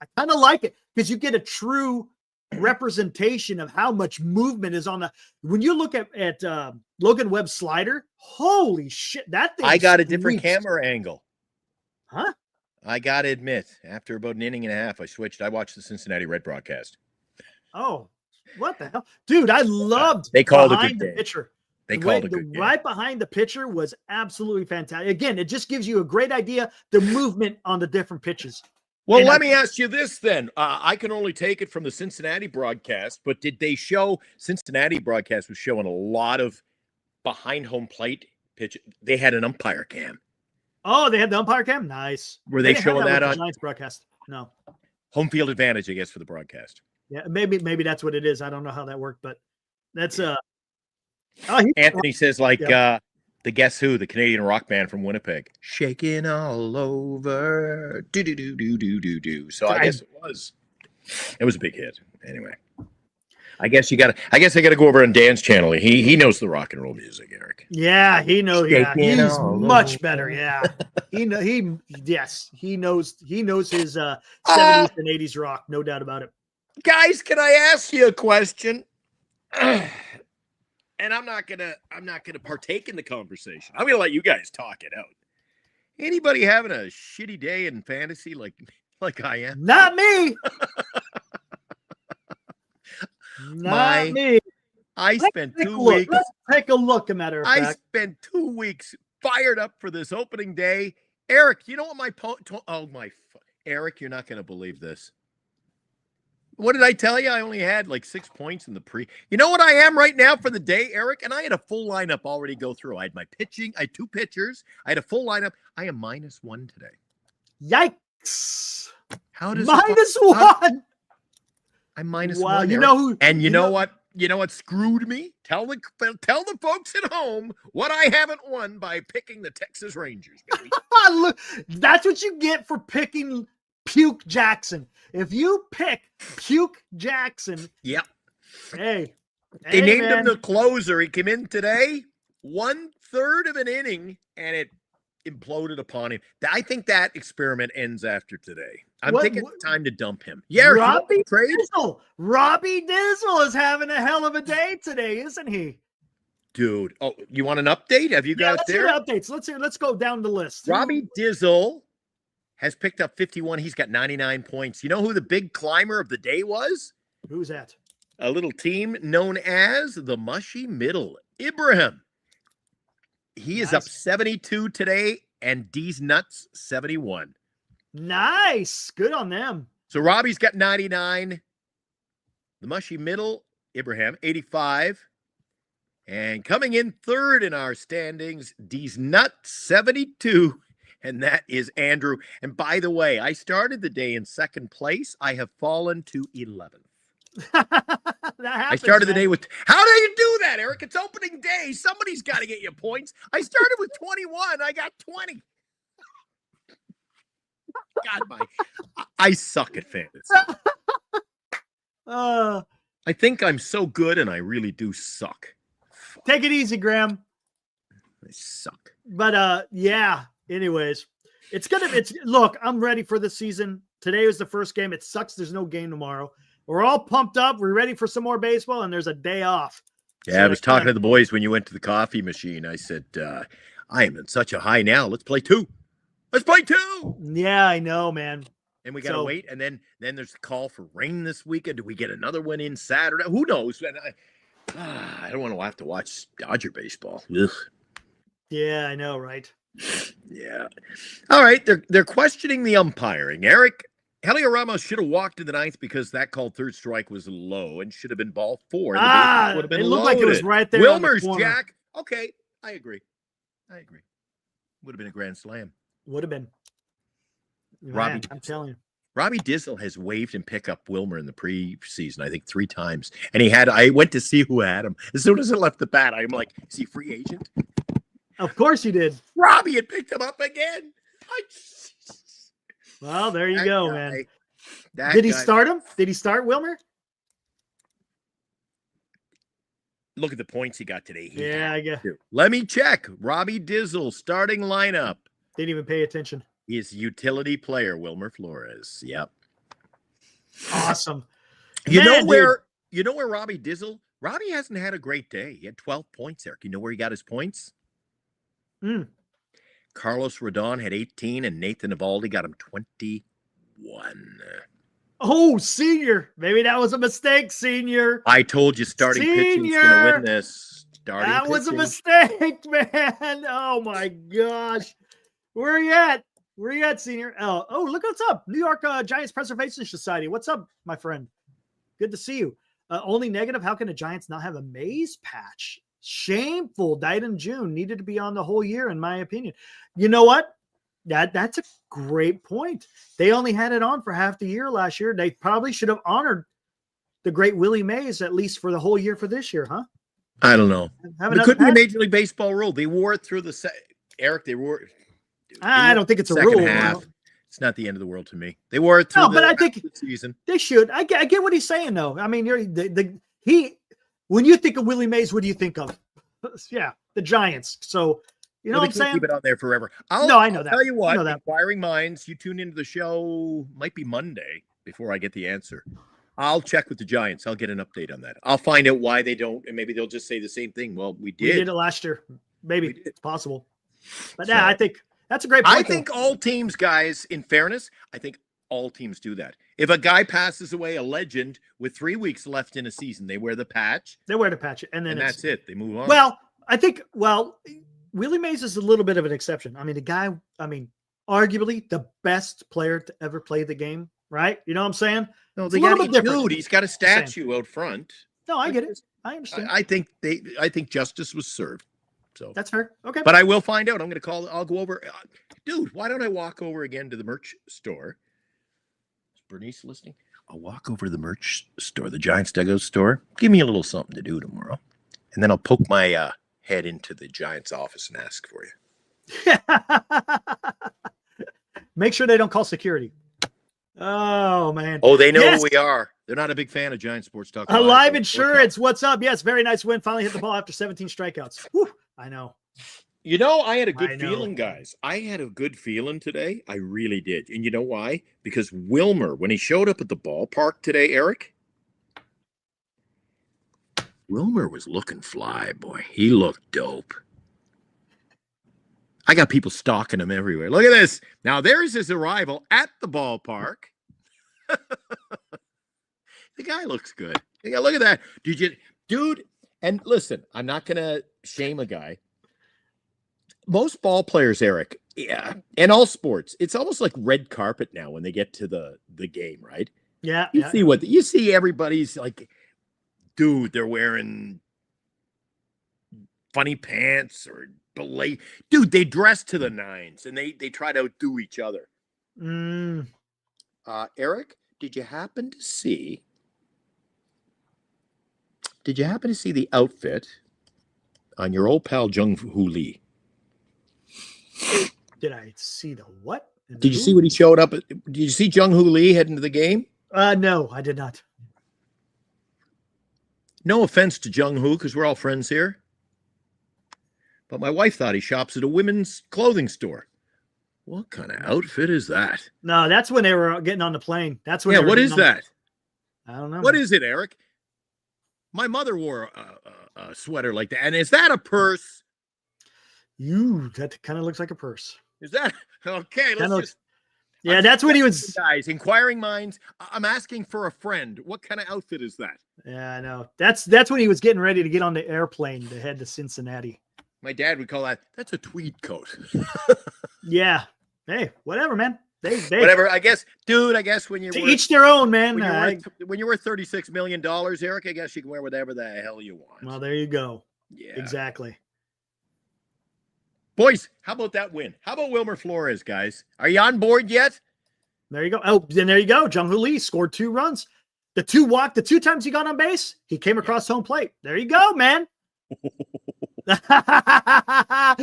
[SPEAKER 2] I kind of like it, because you get a true representation of how much movement is on when you look at Logan Webb's slider. Holy shit, that thing!
[SPEAKER 3] I got a different camera angle.
[SPEAKER 2] Huh?
[SPEAKER 3] I gotta admit, after about an inning and a half, I switched. I watched the Cincinnati Red broadcast.
[SPEAKER 2] Oh, what the hell, dude! I loved
[SPEAKER 3] they called a good
[SPEAKER 2] the
[SPEAKER 3] game.
[SPEAKER 2] pitcher.
[SPEAKER 3] They called a good game.
[SPEAKER 2] Right behind the pitcher was absolutely fantastic. Again, it just gives you a great idea the movement on the different pitches.
[SPEAKER 3] Well, let me ask you this then. I can only take it from the Cincinnati broadcast, but did they show Cincinnati broadcast was showing a lot of behind home plate pitch? They had an umpire cam.
[SPEAKER 2] Oh, they had the umpire cam? Nice.
[SPEAKER 3] Were they showing that on
[SPEAKER 2] Giants broadcast? No.
[SPEAKER 3] Home field advantage, I guess, for the broadcast.
[SPEAKER 2] Yeah, maybe that's what it is. I don't know how that worked, but that's
[SPEAKER 3] Anthony says the Guess Who, the Canadian rock band from Winnipeg, shaking all over, do. So I guess it was a big hit. Anyway, I guess I got to go over on Dan's channel. He knows the rock and roll music, Eric.
[SPEAKER 2] Yeah, he knows. Yeah, he's much better. Yeah, he knows his 70s and 80s rock, no doubt about it.
[SPEAKER 3] Guys, can I ask you a question? And I'm not gonna partake in the conversation. I'm gonna let you guys talk it out. Anybody having a shitty day in fantasy like I am?
[SPEAKER 2] Not me. Not me.
[SPEAKER 3] I spent
[SPEAKER 2] Take a
[SPEAKER 3] 2
[SPEAKER 2] look.
[SPEAKER 3] weeks.
[SPEAKER 2] Let's take a look, a matter of
[SPEAKER 3] I
[SPEAKER 2] fact.
[SPEAKER 3] spent 2 weeks fired up for this opening day. Eric, you know what my Eric, you're not going to believe this. What did I tell you? I only had like 6 points in the pre. You know what I am right now for the day, Eric? And I had a full lineup already go through. I had my pitching. I had 2 pitchers. I had a full lineup. I am -1 today.
[SPEAKER 2] Yikes.
[SPEAKER 3] How does
[SPEAKER 2] -1?
[SPEAKER 3] I'm -1.
[SPEAKER 2] Wow, you
[SPEAKER 3] Eric.
[SPEAKER 2] know who?
[SPEAKER 3] And you know what? You know what screwed me? Tell the folks at home what I haven't won by picking the Texas Rangers, baby.
[SPEAKER 2] Look, that's what you get for picking Puke Jackson. If you pick Puke Jackson,
[SPEAKER 3] Yep.
[SPEAKER 2] hey,
[SPEAKER 3] They named
[SPEAKER 2] man.
[SPEAKER 3] him the closer. He came in today, 1/3 of an inning, and it imploded upon him. I think that experiment ends after today. I'm thinking it's time to dump him. Yeah,
[SPEAKER 2] Robbie
[SPEAKER 3] trade.
[SPEAKER 2] Dizzle. Robbie Dizzle is having a hell of a day today, isn't he?
[SPEAKER 3] Dude. Oh, you want an update? Have you got it
[SPEAKER 2] let's
[SPEAKER 3] there?
[SPEAKER 2] hear the updates. Let's go down the list.
[SPEAKER 3] Robbie Dizzle has picked up 51. He's got 99 points. You know who the big climber of the day was?
[SPEAKER 2] Who's that?
[SPEAKER 3] A little team known as the Mushy Middle. Ibrahim. He is up 72 today, and D's Nuts 71.
[SPEAKER 2] Nice. Good on them.
[SPEAKER 3] So Robbie's got 99. The Mushy Middle, Ibrahim, 85. And coming in third in our standings, D's Nuts 72. And that is Andrew. And by the way, I started the day in second place. I have fallen to 11th.
[SPEAKER 2] That happens,
[SPEAKER 3] I started the
[SPEAKER 2] man.
[SPEAKER 3] day with, how do you do that, Eric? It's opening day. Somebody's got to get you points. I started with 21. I got 20. God, I suck at fantasy. I think I'm so good, and I really do suck.
[SPEAKER 2] Take it easy, Graham.
[SPEAKER 3] I suck.
[SPEAKER 2] But yeah. Anyways, look, I'm ready for the season. Today was the first game. It sucks there's no game tomorrow. We're all pumped up. We're ready for some more baseball, and there's a day off.
[SPEAKER 3] Yeah,
[SPEAKER 2] So
[SPEAKER 3] I was talking to the boys when you went to the coffee machine. I said, I am in such a high now. Let's play 2. Let's play 2.
[SPEAKER 2] Yeah, I know, man.
[SPEAKER 3] And we got to wait. And then there's a call for rain this weekend. Do we get another one in Saturday? Who knows? And I don't want to have to watch Dodger baseball. Ugh.
[SPEAKER 2] Yeah, I know, right?
[SPEAKER 3] Yeah. All right. They're questioning the umpiring. Eric, Helio Ramos should have walked to the ninth because that called third strike was low and should have been ball 4. Would have been
[SPEAKER 2] it looked like it was right there.
[SPEAKER 3] Wilmer's
[SPEAKER 2] on the corner.
[SPEAKER 3] jack. Okay. I agree. Would have been a grand slam.
[SPEAKER 2] Would have been.
[SPEAKER 3] Robbie,
[SPEAKER 2] I'm telling you.
[SPEAKER 3] Robbie Dizzle has waved and picked up Wilmer in the preseason, I think 3 times. And I went to see who had him. As soon as I left the bat, I'm like, is he free agent?
[SPEAKER 2] Of course you did.
[SPEAKER 3] Robbie had picked him up again.
[SPEAKER 2] Well, there you go, man.
[SPEAKER 3] Did
[SPEAKER 2] he start him? Did he start Wilmer?
[SPEAKER 3] Look at the points he got today.
[SPEAKER 2] I guess.
[SPEAKER 3] Let me check. Robbie Dizzle, starting lineup.
[SPEAKER 2] Didn't even pay attention.
[SPEAKER 3] He's utility player, Wilmer Flores. Yep.
[SPEAKER 2] Awesome.
[SPEAKER 3] You know where Robbie Dizzle? Robbie hasn't had a great day. He had 12 points, Eric. You know where he got his points? Carlos Rodon had 18, and Nathan Eovaldi got him 21.
[SPEAKER 2] Oh, senior. Maybe that was a mistake, senior.
[SPEAKER 3] I told you starting pitching is going to win this.
[SPEAKER 2] That was a mistake, man. Oh, my gosh. Where are you at? Where are you at, senior? Oh, look what's up. New York Giants Preservation Society. What's up, my friend? Good to see you. Only negative. How can the Giants not have a maize patch? Shameful. Died in June. Needed to be on the whole year, in my opinion. You know what? That's a great point. They only had it on for half the year last year. They probably should have honored the great Willie Mays at least for the whole year for this year, huh?
[SPEAKER 3] I don't know. It could be a Major League Baseball rule. They wore it through the Eric. They wore.
[SPEAKER 2] I don't think it's a
[SPEAKER 3] second
[SPEAKER 2] rule.
[SPEAKER 3] Half. It's not the end of the world to me. They wore it through
[SPEAKER 2] but I think
[SPEAKER 3] the season.
[SPEAKER 2] They should. I get what he's saying, though. I mean, when you think of Willie Mays, what do you think of? Yeah, the Giants. So, you know what I'm saying?
[SPEAKER 3] Keep it on there forever.
[SPEAKER 2] I know that.
[SPEAKER 3] Tell you what,
[SPEAKER 2] I know that.
[SPEAKER 3] inquiring minds, you tune into the show, might be Monday before I get the answer. I'll check with the Giants. I'll get an update on that. I'll find out why they don't, and maybe they'll just say the same thing. Well, we did.
[SPEAKER 2] We did it last year. Maybe it's possible. But yeah, I think that's a great point.
[SPEAKER 3] I think all teams, guys, in fairness, I think all teams do that. If a guy passes away, a legend, with 3 weeks left in a season, they wear the patch.
[SPEAKER 2] They wear the patch, and then
[SPEAKER 3] that's it. They move on.
[SPEAKER 2] Well, I think, Willie Mays is a little bit of an exception. I mean, arguably the best player to ever play the game, right? You know what I'm saying?
[SPEAKER 3] No,
[SPEAKER 2] It's
[SPEAKER 3] they
[SPEAKER 2] a little
[SPEAKER 3] got
[SPEAKER 2] bit different.
[SPEAKER 3] dude. He's got a statue out front.
[SPEAKER 2] No, I get it. I understand.
[SPEAKER 3] I think justice was served. So
[SPEAKER 2] that's fair. Okay.
[SPEAKER 3] But I will find out. I'm going to call. I'll go over. Dude, why don't I walk over again to the merch store? Is Bernice listening? I'll walk over to the merch store, the Giants Dugout store. Give me a little something to do tomorrow. And then I'll poke my head into the Giants office and ask for you.
[SPEAKER 2] Make sure they don't call security. Oh, man.
[SPEAKER 3] Oh, they know who we are. They're not a big fan of Giant Sports Talk.
[SPEAKER 2] Alive Insurance. What's up? Yes, very nice win. Finally hit the ball after 17 strikeouts. Whew, I know.
[SPEAKER 3] You know, I had a good feeling, guys. I had a good feeling today. I really did. And you know why? Because Wilmer, when he showed up at the ballpark today, Eric, Wilmer was looking fly, boy. He looked dope. I got people stalking him everywhere. Look at this. Now, there's his arrival at the ballpark. The guy looks good. Yeah, look at that. Dude, and listen, I'm not going to shame a guy. Most ball players, Eric, in all sports, it's almost like red carpet now when they get to the game, right?
[SPEAKER 2] Yeah.
[SPEAKER 3] You see everybody's like, dude, they're wearing funny pants or belay. Dude, they dress to the nines and they try to outdo each other. Eric, did you happen to see the outfit on your old pal Jung Hoo Lee?
[SPEAKER 2] Did I see the what?
[SPEAKER 3] Did you see what he showed up at? Did you see Jung Hoo Lee heading to the game?
[SPEAKER 2] No, I did not.
[SPEAKER 3] No offense to Jung Hoo, because we're all friends here. But my wife thought he shops at a women's clothing store. What kind of outfit is that?
[SPEAKER 2] No, that's when they were getting on the plane. That's when.
[SPEAKER 3] Yeah, what is that?
[SPEAKER 2] I don't know.
[SPEAKER 3] What is it, Eric? My mother wore a sweater like that. And is that a purse?
[SPEAKER 2] That kind of looks like a purse.
[SPEAKER 3] Is that okay?
[SPEAKER 2] Yeah, that's what he was.
[SPEAKER 3] Guys, inquiring minds. I'm asking for a friend. What kind of outfit is that?
[SPEAKER 2] Yeah, I know. That's when he was getting ready to get on the airplane to head to Cincinnati.
[SPEAKER 3] My dad would call that's a tweed coat.
[SPEAKER 2] Yeah. Hey, whatever, man. They
[SPEAKER 3] whatever. I guess when you're
[SPEAKER 2] each their own, man.
[SPEAKER 3] When you're worth $36 million, Eric, I guess you can wear whatever the hell you want.
[SPEAKER 2] Well, there you go.
[SPEAKER 3] Yeah,
[SPEAKER 2] exactly.
[SPEAKER 3] Boys, how about that win? How about Wilmer Flores, guys? Are you on board yet?
[SPEAKER 2] There you go. Oh, then there you go. Jung Hoo Lee scored 2 runs. The 2 times he got on base, he came across home plate. There you go, man. I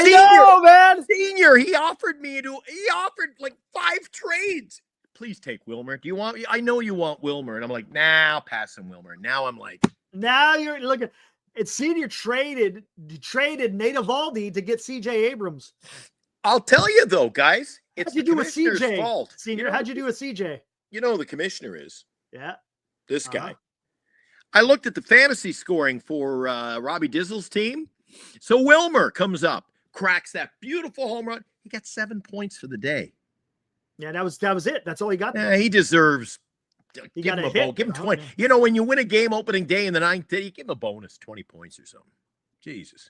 [SPEAKER 2] know, man.
[SPEAKER 3] Senior, he offered like 5 trades. Please take Wilmer. Do you want? I know you want Wilmer, and I'm like, nah, I'll pass him Wilmer. Now I'm like,
[SPEAKER 2] now you're looking. It's Senior traded Nate Eovaldi to get C.J. Abrams.
[SPEAKER 3] I'll tell you though, guys, it's
[SPEAKER 2] how'd you do with C.J.
[SPEAKER 3] fault.
[SPEAKER 2] Senior, how'd you do with C.J.?
[SPEAKER 3] You know the commissioner is.
[SPEAKER 2] Yeah.
[SPEAKER 3] This guy. I looked at the fantasy scoring for Robbie Dizzle's team. So Wilmer comes up, cracks that beautiful home run. He got 7 points for the day.
[SPEAKER 2] Yeah, that was it. That's all he got.
[SPEAKER 3] Yeah, he deserves. Give him a
[SPEAKER 2] hit.
[SPEAKER 3] Give him 20. Oh, yeah. You know, when you win a game opening day in the 9th day, you give him a bonus, 20 points or something. Jesus.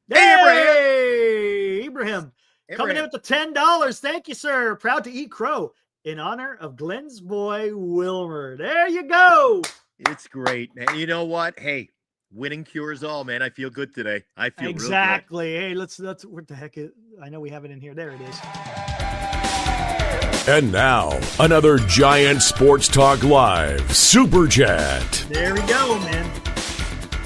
[SPEAKER 2] Hey, Abraham. Coming in with the $10. Thank you, sir. Proud to eat crow in honor of Glenn's boy, Wilmer. There you go.
[SPEAKER 3] It's great, man. You know what? Hey, winning cures all, man. I feel good today. I feel
[SPEAKER 2] exactly.
[SPEAKER 3] Real good.
[SPEAKER 2] Hey, let's what the heck is, I know we have it in here. There it is.
[SPEAKER 1] And now, another Giant Sports Talk Live Super Chat.
[SPEAKER 2] There we go, man.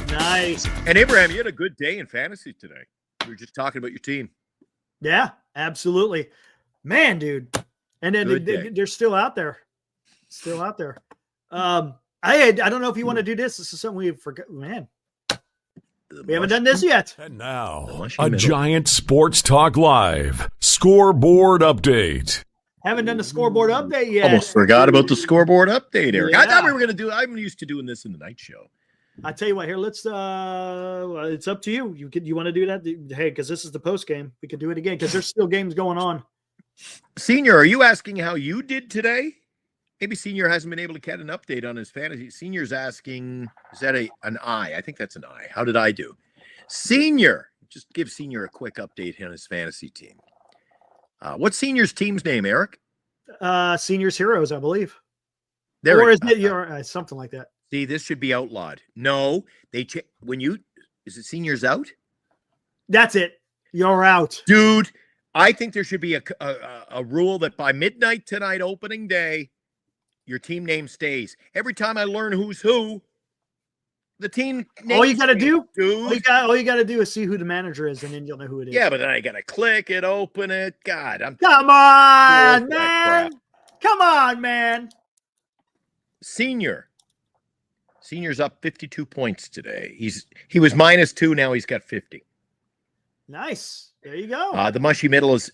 [SPEAKER 2] Nice.
[SPEAKER 3] And Abraham, you had a good day in fantasy today. We were just talking about your team.
[SPEAKER 2] Yeah, absolutely. Man, dude. And then they're still out there. Still out there. I don't know if you want to do this. This is something we forgot. Man, we haven't done this yet.
[SPEAKER 1] And now, a Giant Sports Talk Live scoreboard update.
[SPEAKER 2] Haven't done the scoreboard update yet.
[SPEAKER 3] Almost forgot about the scoreboard update, Eric.
[SPEAKER 2] Yeah.
[SPEAKER 3] I thought we were going to do it. I'm used to doing this in the night show.
[SPEAKER 2] I tell you what, here, let's, it's up to you. You want to do that? Hey, because this is the post game. We could do it again because there's still games going on.
[SPEAKER 3] Senior, are you asking how you did today? Maybe Senior hasn't been able to get an update on his fantasy. Senior's asking, is that an I? I think that's an I. How did I do? Senior, just give Senior a quick update on his fantasy team. What's Senior's team's name, Eric?
[SPEAKER 2] Seniors Heroes, I believe.
[SPEAKER 3] There
[SPEAKER 2] Or is it your something like that?
[SPEAKER 3] See, this should be outlawed. No, is it Seniors out?
[SPEAKER 2] That's it. You're out.
[SPEAKER 3] Dude, I think there should be a rule that by midnight tonight, opening day, your team name stays. Every time I learn who's who, the team name
[SPEAKER 2] All you got to do,
[SPEAKER 3] dude.
[SPEAKER 2] all you got to do is see who the manager is, and then you'll know who it is.
[SPEAKER 3] Yeah, but then I got to click it, open it. God,
[SPEAKER 2] Come on, man. Come on, man.
[SPEAKER 3] Senior's up 52 points today. He was -2, now he's got 50.
[SPEAKER 2] Nice. There you go.
[SPEAKER 3] The mushy middle is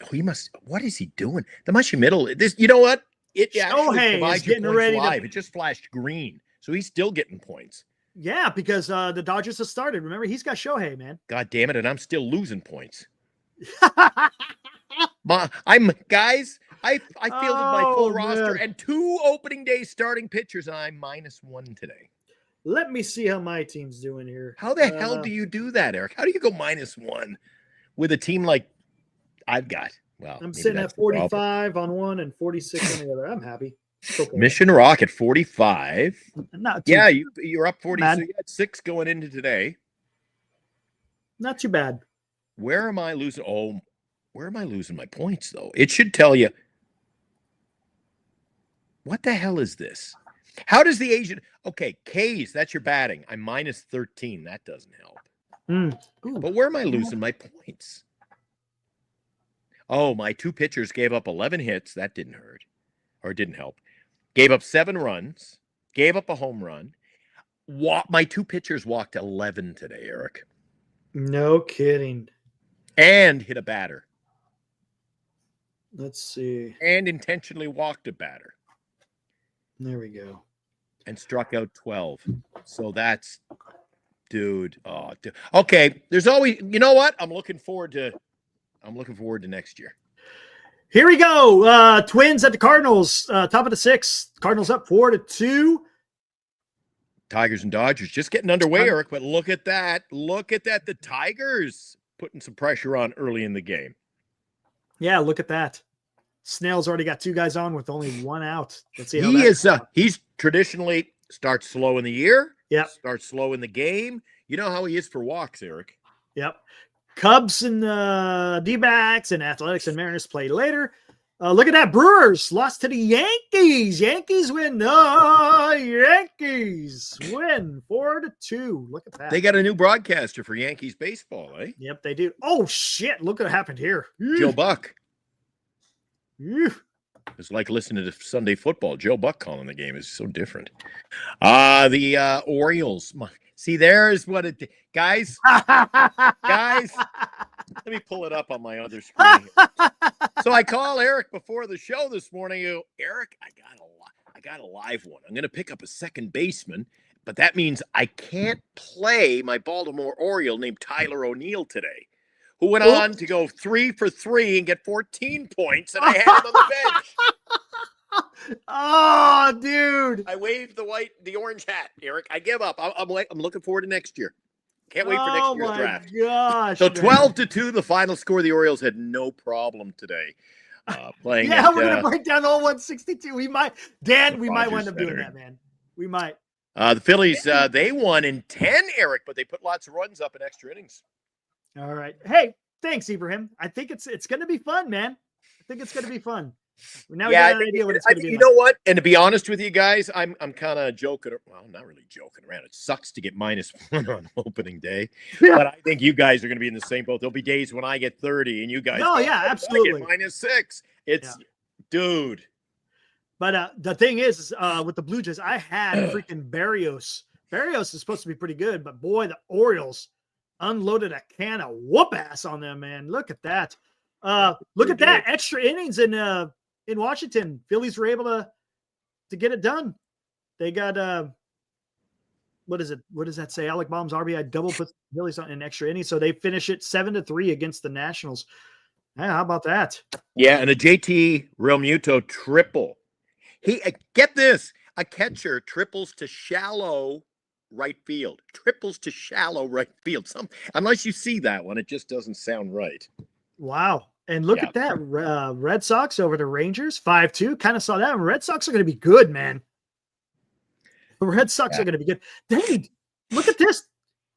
[SPEAKER 3] what is he doing? The mushy middle, this, you know what? It actually
[SPEAKER 2] Shohei
[SPEAKER 3] provides
[SPEAKER 2] is
[SPEAKER 3] you
[SPEAKER 2] getting
[SPEAKER 3] points
[SPEAKER 2] ready
[SPEAKER 3] live. It just flashed green. So he's still getting points.
[SPEAKER 2] Yeah, because the Dodgers have started. Remember, he's got Shohei, man.
[SPEAKER 3] God damn it, and I'm still losing points.
[SPEAKER 2] Oh,
[SPEAKER 3] I fielded my full roster
[SPEAKER 2] man.
[SPEAKER 3] and 2 opening day starting pitchers, and I'm -1 today.
[SPEAKER 2] Let me see how my team's doing here.
[SPEAKER 3] How the hell do you do that, Eric? How do you go -1 with a team like I've got? Well,
[SPEAKER 2] I'm sitting at 45 on one and 46 on the other. I'm happy. Okay.
[SPEAKER 3] Mission Rock at 45.
[SPEAKER 2] Not too,
[SPEAKER 3] Yeah, you're up 40.
[SPEAKER 2] bad.
[SPEAKER 3] So you had 6 going into today.
[SPEAKER 2] Not too bad.
[SPEAKER 3] Where am I losing? Oh, where am I losing my points, though? It should tell you. What the hell is this? How does the Asian... Okay, K's, that's your batting. I'm -13. That doesn't help.
[SPEAKER 2] Ooh.
[SPEAKER 3] But where am I losing my points? Oh, my 2 pitchers gave up 11 hits. That didn't hurt. Or didn't help. Gave up 7 runs. Gave up a home run. My 2 pitchers walked 11 today, Eric.
[SPEAKER 2] No kidding.
[SPEAKER 3] And hit a batter.
[SPEAKER 2] Let's see.
[SPEAKER 3] And intentionally walked a batter.
[SPEAKER 2] There we go.
[SPEAKER 3] And struck out 12. So that's, dude. Oh, dude. Okay. There's always, you know what? I'm looking forward to next year.
[SPEAKER 2] Here we go. Twins at the Cardinals. Top of the 6th. Cardinals up 4-2.
[SPEAKER 3] Tigers and Dodgers just getting underway, Eric. But look at that. Look at that. The Tigers putting some pressure on early in the game.
[SPEAKER 2] Yeah, look at that. Snell's already got 2 guys on with only 1 out. Let's see how
[SPEAKER 3] he's traditionally starts slow in the year.
[SPEAKER 2] Yep.
[SPEAKER 3] Starts slow in the game. You know how he is for walks, Eric.
[SPEAKER 2] Yep. Cubs and D-backs and Athletics and Mariners play later. Look at that. Brewers lost to the Yankees. Yankees win. Yankees win 4-2. Look at that.
[SPEAKER 3] They got a new broadcaster for Yankees baseball, eh?
[SPEAKER 2] Yep, they do. Oh, shit. Look what happened here.
[SPEAKER 3] Joe Buck.
[SPEAKER 2] Ew.
[SPEAKER 3] It's like listening to Sunday football. Joe Buck calling the game is so different. The Orioles. See, there's what it... Guys, let me pull it up on my other screen. So I call Eric before the show this morning. I go, Eric, I got a live one. I'm going to pick up a second baseman, but that means I can't play my Baltimore Oriole named Tyler O'Neill today, who went on to go 3 for 3 and get 14 points, and I had him on the bench.
[SPEAKER 2] Oh, dude.
[SPEAKER 3] I waved the orange hat, Eric. I give up. I'm looking forward to next year. Can't wait for next year's draft.
[SPEAKER 2] Gosh,
[SPEAKER 3] so 12-2, the final score. The Orioles had no problem today playing.
[SPEAKER 2] Yeah, we're gonna break down all 162. We might wind up doing that, man. We might.
[SPEAKER 3] The Phillies, they won in 10, Eric, but they put lots of runs up in extra innings.
[SPEAKER 2] All right. Hey, thanks, Ibrahim. I think it's gonna be fun, man. I think it's gonna be fun. Now we got an idea what it's going to be.
[SPEAKER 3] You know what? And to be honest with you guys, I'm kind of joking. Well, not really joking around. It sucks to get -1 on opening day, but I think you guys are going to be in the same boat. There'll be days when I get 30 and you guys.
[SPEAKER 2] Oh yeah, absolutely.
[SPEAKER 3] I get -6. It's dude.
[SPEAKER 2] But the thing is, with the Blue Jays, I had freaking Barrios. Barrios is supposed to be pretty good, but boy, the Orioles unloaded a can of whoop ass on them, man. Look at that. Look at that extra innings in Washington. Phillies were able to get it done. They got what is it? What does that say? Alec Baum's RBI double puts the Phillies on an extra inning, so they finish it 7-3 against the Nationals. Yeah, how about that?
[SPEAKER 3] Yeah, and a JT Realmuto triple. Get this, a catcher triples to shallow right field. Triples to shallow right field. Unless you see that one, it just doesn't sound right.
[SPEAKER 2] Wow. And look at that. Red Sox over the Rangers, 5-2. Kind of saw that. Red Sox are going to be good, man. The Red Sox are going to be good. Dang, look at this.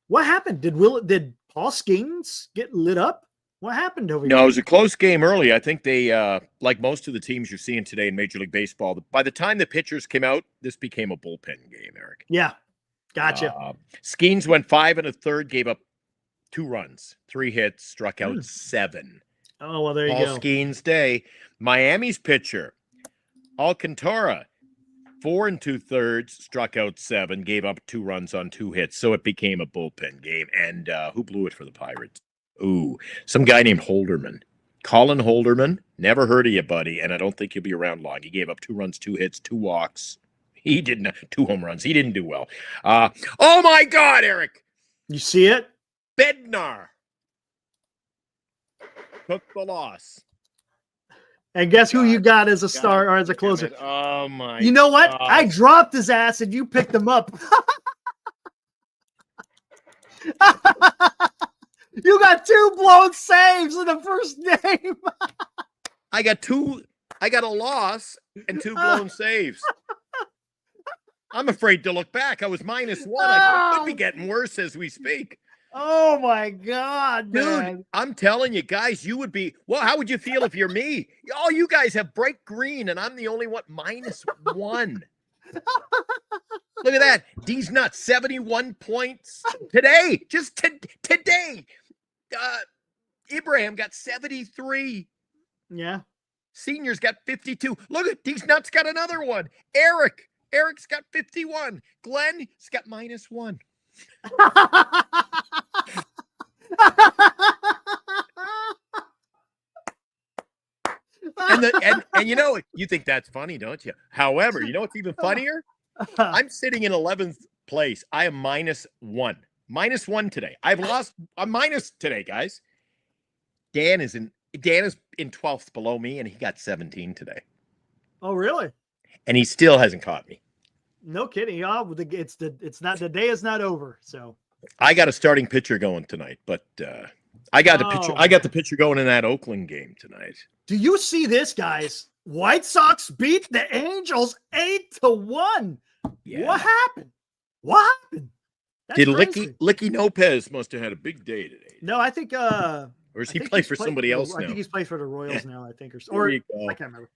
[SPEAKER 2] What happened? Did Paul Skeens get lit up? What happened over here?
[SPEAKER 3] No, it was a close game early. I think they, like most of the teams you're seeing today in Major League Baseball, by the time the pitchers came out, this became a bullpen game, Eric.
[SPEAKER 2] Yeah, gotcha.
[SPEAKER 3] Skeens went 5 1/3, gave up 2 runs, 3 hits, struck out 7.
[SPEAKER 2] Oh, well, there you
[SPEAKER 3] Paul
[SPEAKER 2] go.
[SPEAKER 3] Skeens' day. Miami's pitcher, Alcantara, 4 2/3, struck out 7, gave up 2 runs on 2 hits. So it became a bullpen game. And who blew it for the Pirates? Ooh, some guy named Holderman. Colin Holderman. Never heard of you, buddy. And I don't think he'll be around long. He gave up 2 runs, 2 hits, 2 walks. He didn't, 2 home runs. He didn't do well. Oh my God, Eric.
[SPEAKER 2] You see it?
[SPEAKER 3] Bednar took the loss.
[SPEAKER 2] And guess who you got as a star or as a closer?
[SPEAKER 3] Oh my!
[SPEAKER 2] You know what?
[SPEAKER 3] God.
[SPEAKER 2] I dropped his ass and you picked him up. You got 2 blown saves in the first game.
[SPEAKER 3] I got a loss and 2 blown saves. I'm afraid to look back. I was -1. I could be getting worse as we speak.
[SPEAKER 2] Oh my God, man.
[SPEAKER 3] Dude, I'm telling you, guys, you would be, well, how would you feel if you're me? All you guys have bright green, and I'm the only one, -1. Look at that. D's nuts, 71 points today. Just today. Ibrahim got 73.
[SPEAKER 2] Yeah.
[SPEAKER 3] Senior's got 52. Look at D's nuts got another one. Eric's got 51. Glenn's got -1. and you know, you think that's funny, don't you? However, you know what's even funnier? I'm sitting in 11th place. I am -1. -1 today. I'm minus today, guys. Dan is in 12th below me, and he got 17 today.
[SPEAKER 2] Oh, really?
[SPEAKER 3] And he still hasn't caught me.
[SPEAKER 2] No kidding. The day is not over. So
[SPEAKER 3] I got a starting pitcher going tonight, but I got the pitcher going in that Oakland game tonight.
[SPEAKER 2] Do you see this, guys? White Sox beat the Angels 8-1.
[SPEAKER 3] Yeah.
[SPEAKER 2] What happened? That's
[SPEAKER 3] Did
[SPEAKER 2] crazy.
[SPEAKER 3] Licky Lopez must have had a big day today?
[SPEAKER 2] No, I think
[SPEAKER 3] or is he play for somebody else now?
[SPEAKER 2] I think he's played for the Royals now, I think. Or I can't remember.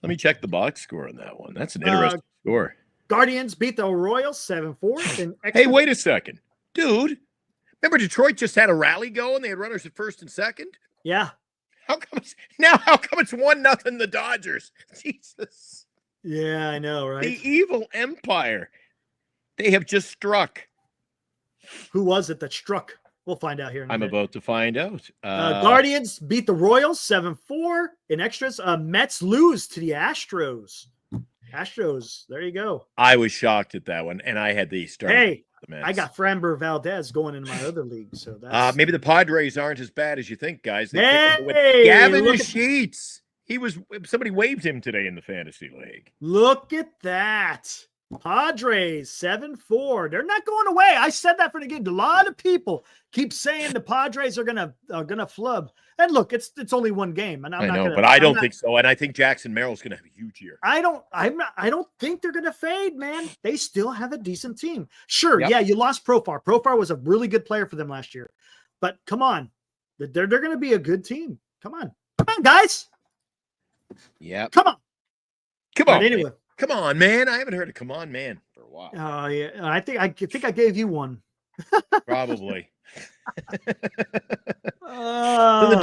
[SPEAKER 3] Let me check the box score on that one. That's an interesting score.
[SPEAKER 2] Guardians beat the Royals 7-4.
[SPEAKER 3] Hey, wait a second. Dude, remember Detroit just had a rally going? They had runners at first and second?
[SPEAKER 2] Yeah.
[SPEAKER 3] How come it's 1-0 the Dodgers? Jesus.
[SPEAKER 2] Yeah, I know, right?
[SPEAKER 3] The evil empire. They have just struck.
[SPEAKER 2] Who was it that struck? We'll find out here in a minute.
[SPEAKER 3] About to find out.
[SPEAKER 2] Guardians beat the Royals 7-4 in extras. Mets lose to the Astros. There you go.
[SPEAKER 3] I was shocked at that one, and I had the start.
[SPEAKER 2] Hey,
[SPEAKER 3] the Mets.
[SPEAKER 2] I got Framber Valdez going in my other league, so that's
[SPEAKER 3] maybe the Padres aren't as bad as you think, guys.
[SPEAKER 2] Hey,
[SPEAKER 3] Sheets. Somebody waived him today in the fantasy league.
[SPEAKER 2] Look at that. Padres 7-4. They're not going away. I said that for the game. A lot of people keep saying the Padres are gonna flub. And look, it's only one game, and
[SPEAKER 3] I don't think so. And I think Jackson Merrill's gonna have a huge year.
[SPEAKER 2] I don't think they're gonna fade, man. They still have a decent team. Sure, yeah, you lost Profar. Profar was a really good player for them last year, but come on, they're gonna be a good team. Come on, guys.
[SPEAKER 3] Yeah,
[SPEAKER 2] come on.
[SPEAKER 3] But
[SPEAKER 2] anyway.
[SPEAKER 3] Man. Come on, man. I haven't heard a come on, man for a while.
[SPEAKER 2] Oh, yeah. I think I gave you one.
[SPEAKER 3] Probably. So the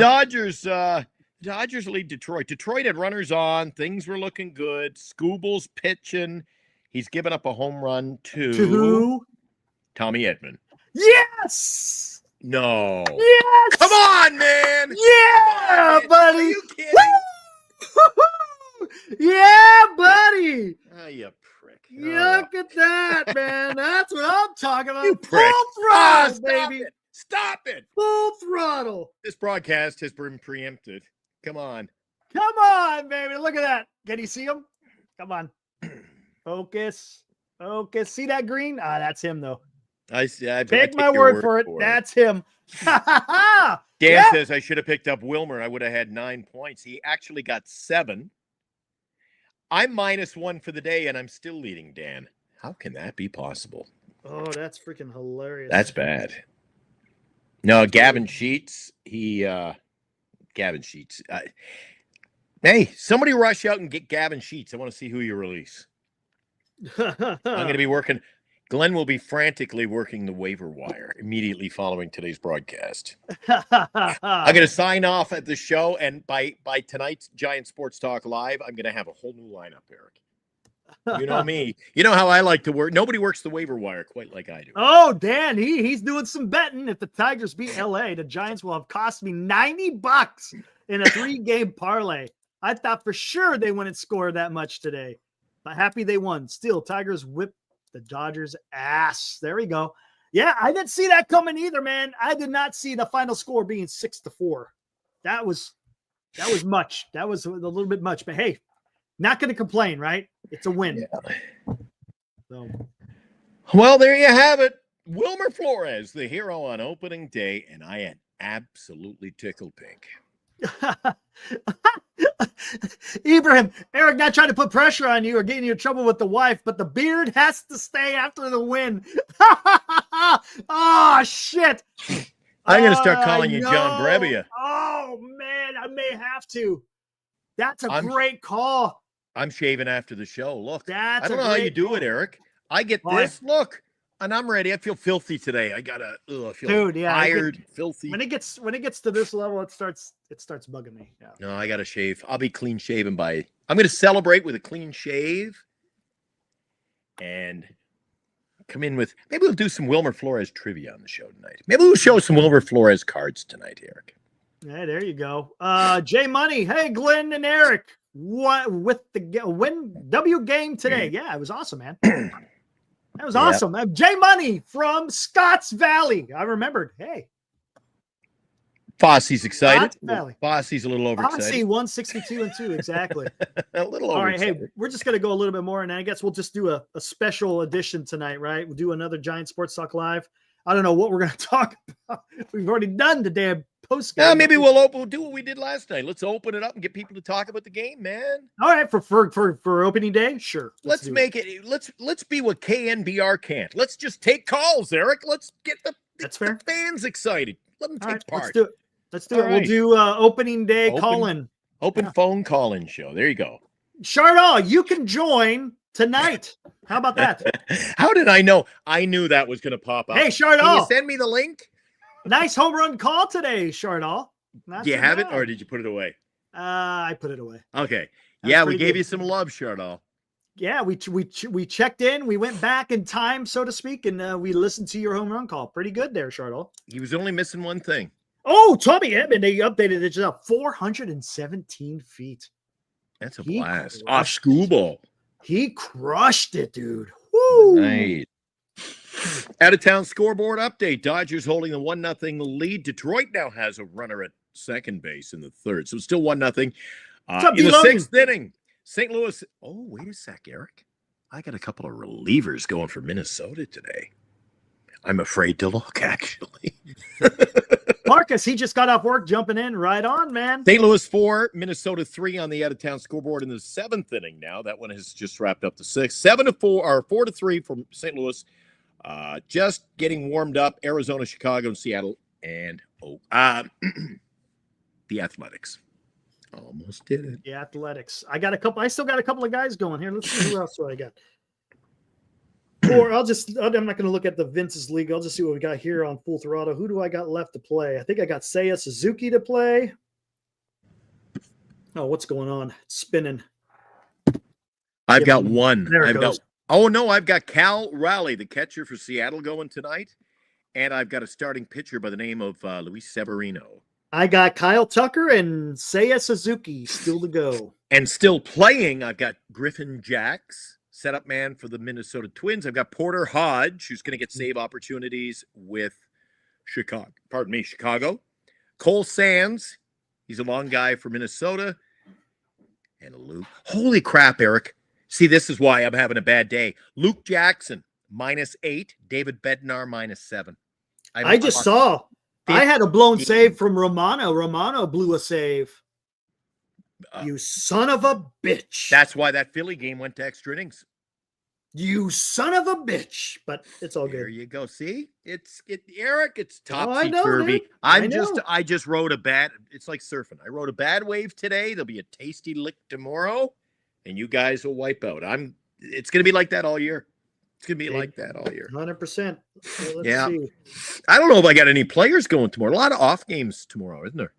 [SPEAKER 3] Dodgers lead Detroit. Detroit had runners on. Things were looking good. Scooble's pitching. He's given up a home run to
[SPEAKER 2] who?
[SPEAKER 3] Tommy Edman.
[SPEAKER 2] Yes.
[SPEAKER 3] No.
[SPEAKER 2] Yes.
[SPEAKER 3] Come on, man.
[SPEAKER 2] Yeah, buddy. Are
[SPEAKER 3] you kidding?
[SPEAKER 2] Yeah, buddy.
[SPEAKER 3] Oh, you prick.
[SPEAKER 2] Look at that, man. That's what I'm talking about.
[SPEAKER 3] You prick.
[SPEAKER 2] Full throttle, baby.
[SPEAKER 3] Stop it.
[SPEAKER 2] Full throttle.
[SPEAKER 3] This broadcast has been preempted. Come on.
[SPEAKER 2] Come on, baby. Look at that. Can you see him? Come on. Focus. Focus. See that green? That's him, though.
[SPEAKER 3] I
[SPEAKER 2] take my word for it. That's him.
[SPEAKER 3] Dan says I should have picked up Wilmer. I would have had 9 points. He actually got 7. I'm -1 for the day, and I'm still leading Dan. How can that be possible?
[SPEAKER 2] Oh, that's freaking hilarious.
[SPEAKER 3] That's bad. No, Gavin Sheets. Gavin Sheets. Hey, somebody rush out and get Gavin Sheets. I want to see who you release. I'm going to be working. Glenn will be frantically working the waiver wire immediately following today's broadcast. I'm going to sign off at the show, and by tonight's Giant Sports Talk Live, I'm going to have a whole new lineup, Eric. You know me. You know how I like to work. Nobody works the waiver wire quite like I do.
[SPEAKER 2] Oh, Dan, he's doing some betting. If the Tigers beat LA, the Giants will have cost me $90 in a 3-game parlay. I thought for sure they wouldn't score that much today. But happy they won. Still, Tigers whipped the Dodgers' ass. There we go. Yeah, I didn't see that coming either, man. I did not see the final score being 6-4. That was much. That was a little bit much. But hey, not going to complain, right? It's a win.
[SPEAKER 3] Yeah.
[SPEAKER 2] So.
[SPEAKER 3] Well, there you have it. Wilmer Flores, the hero on opening day, and I am absolutely tickled pink.
[SPEAKER 2] Ibrahim, Eric, not trying to put pressure on you or getting you in trouble with the wife, but the beard has to stay after the win. Oh, shit.
[SPEAKER 3] I'm going to start calling you John Brebbia.
[SPEAKER 2] Oh, man, I may have to. That's a great call.
[SPEAKER 3] I'm shaving after the show. Look,
[SPEAKER 2] I
[SPEAKER 3] don't know how you do it, Eric. I get this. Look, and I'm ready. I feel filthy today. I gotta feel tired, filthy.
[SPEAKER 2] When it gets to this level, it starts bugging me. Yeah.
[SPEAKER 3] No, I gotta shave. I'll be clean shaven I'm gonna celebrate with a clean shave and come in with, maybe we'll do some Wilmer Flores trivia on the show tonight. Maybe we'll show some Wilmer Flores cards tonight, Eric.
[SPEAKER 2] Yeah, there you go. Jay Money. Hey, Glenn and Eric. What with the W game today? Yeah, it was awesome, man. That was awesome. Jay Money from Scotts Valley. I remembered. Hey.
[SPEAKER 3] Fosse's excited.
[SPEAKER 2] Scotts Valley.
[SPEAKER 3] Fosse's a little overexcited.
[SPEAKER 2] Fosse 162-2, exactly.
[SPEAKER 3] A little overexcited.
[SPEAKER 2] All right, hey, we're just going to go a little bit more, and I guess we'll just do a special edition tonight, right? We'll do another Giant Sports Talk Live. I don't know what we're going to talk about. We've already done the damn post game.
[SPEAKER 3] Maybe we'll do what we did last night. Let's open it up and get people to talk about the game, man.
[SPEAKER 2] All right, for opening day, sure.
[SPEAKER 3] Let's make it. Let's be what KNBR can't. Let's just take calls, Eric. Let's get the fans excited. Let them take part.
[SPEAKER 2] Let's do it. Right. We'll do opening day call-in.
[SPEAKER 3] Open phone call-in show. There you go.
[SPEAKER 2] Chardal, you can join tonight. How about that?
[SPEAKER 3] How did I know? I knew that was going to pop up.
[SPEAKER 2] Hey, Chardal.
[SPEAKER 3] Can you send me the link?
[SPEAKER 2] Nice home run call today, Chardal.
[SPEAKER 3] Do you have it, or did you put it away?
[SPEAKER 2] I put it away.
[SPEAKER 3] Okay. Yeah, we gave you some love, Chardal.
[SPEAKER 2] Yeah, we checked in. We went back in time, so to speak, and we listened to your home run call. Pretty good there, Chardal.
[SPEAKER 3] He was only missing one thing.
[SPEAKER 2] Oh, Tommy Edmond, they updated it just 417 feet.
[SPEAKER 3] That's a blast. Off schoolball.
[SPEAKER 2] He crushed it, dude. Woo!
[SPEAKER 3] Nice. Out-of-town scoreboard update. Dodgers holding the 1-0 lead. Detroit now has a runner at second base in the third. So it's still 1-0. In the sixth inning, St. Louis. Oh, wait a sec, Eric. I got a couple of relievers going for Minnesota today. I'm afraid to look, actually.
[SPEAKER 2] Marcus, he just got off work, jumping in. Right on, man.
[SPEAKER 3] St. Louis 4, Minnesota 3 on the out-of-town scoreboard in the seventh inning now. That one has just wrapped up the sixth. 7-4 or 4-3 from St. Louis. Just getting warmed up. Arizona, Chicago, and Seattle, and the Athletics. Almost did it.
[SPEAKER 2] The Athletics. I still got a couple of guys going here. Let's see who else do I got. Or I'm not going to look at the Vince's League. I'll just see what we got here on Full Throttle. Who do I got left to play? I think I got Seiya Suzuki to play. Oh, what's going on? It's spinning.
[SPEAKER 3] I've got one.
[SPEAKER 2] There it goes.
[SPEAKER 3] I've got Cal Raleigh, the catcher for Seattle, going tonight. And I've got a starting pitcher by the name of Luis Severino.
[SPEAKER 2] I got Kyle Tucker and Seiya Suzuki still to go.
[SPEAKER 3] And still playing, I've got Griffin Jacks, setup man for the Minnesota Twins. I've got Porter Hodge, who's going to get save opportunities with Chicago. Cole Sands, he's a long guy from Minnesota. And Luke. Holy crap, Eric. See, this is why I'm having a bad day. Luke Jackson, -8. David Bednar, -7.
[SPEAKER 2] I just saw. I had a blown save from Romano. Romano blew a save. You son of a bitch.
[SPEAKER 3] That's why that Philly game went to extra innings.
[SPEAKER 2] You son of a bitch. But it's all good.
[SPEAKER 3] There you go. See? Eric, it's
[SPEAKER 2] I know,
[SPEAKER 3] topsy-turvy.
[SPEAKER 2] dude.
[SPEAKER 3] I just rode a bad, it's like surfing. I rode a bad wave today. There'll be a tasty lick tomorrow, and you guys will wipe out. It's gonna be like that all year. It's gonna be like that all year.
[SPEAKER 2] 100%. So let's
[SPEAKER 3] Yeah.
[SPEAKER 2] see.
[SPEAKER 3] I don't know if I got any players going tomorrow. A lot of off games tomorrow, isn't there?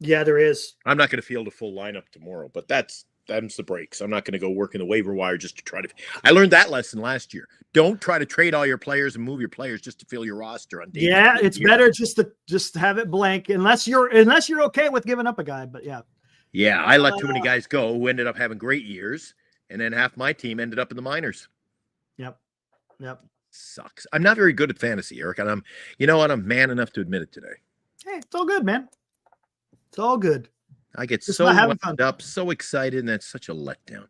[SPEAKER 2] Yeah, there is.
[SPEAKER 3] I'm not going to field a full lineup tomorrow, but that's the breaks. I'm not going to go work in the waiver wire just to try to. I learned that lesson last year. Don't try to trade all your players and move your players just to fill your roster on day.
[SPEAKER 2] Yeah, it's better just to have it blank unless you're okay with giving up a guy. But yeah.
[SPEAKER 3] Yeah, I let too many guys go who ended up having great years, and then half my team ended up in the minors.
[SPEAKER 2] Yep.
[SPEAKER 3] Sucks. I'm not very good at fantasy, Eric, and I'm man enough to admit it today.
[SPEAKER 2] Hey, it's all good, man. It's all good.
[SPEAKER 3] I get
[SPEAKER 2] Just
[SPEAKER 3] so
[SPEAKER 2] not having
[SPEAKER 3] wound
[SPEAKER 2] fun.
[SPEAKER 3] up, so excited, and that's such a letdown.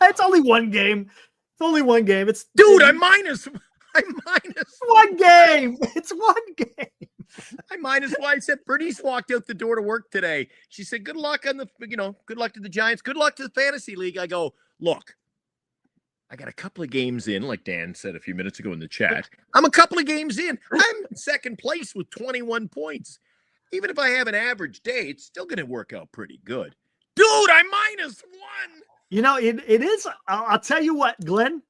[SPEAKER 2] It's only one game. It's only one game.
[SPEAKER 3] I'm minus. I'm minus.
[SPEAKER 2] one game. It's one game.
[SPEAKER 3] I minus why I said Bernice walked out the door to work today. She said, good luck good luck to the Giants. Good luck to the fantasy league. I go, look, I got a couple of games in, like Dan said a few minutes ago in the chat. I'm a couple of games in. I'm in second place with 21 points. Even if I have an average day, it's still going to work out pretty good. Dude, I'm -1.
[SPEAKER 2] It is. I'll tell you what, Glenn.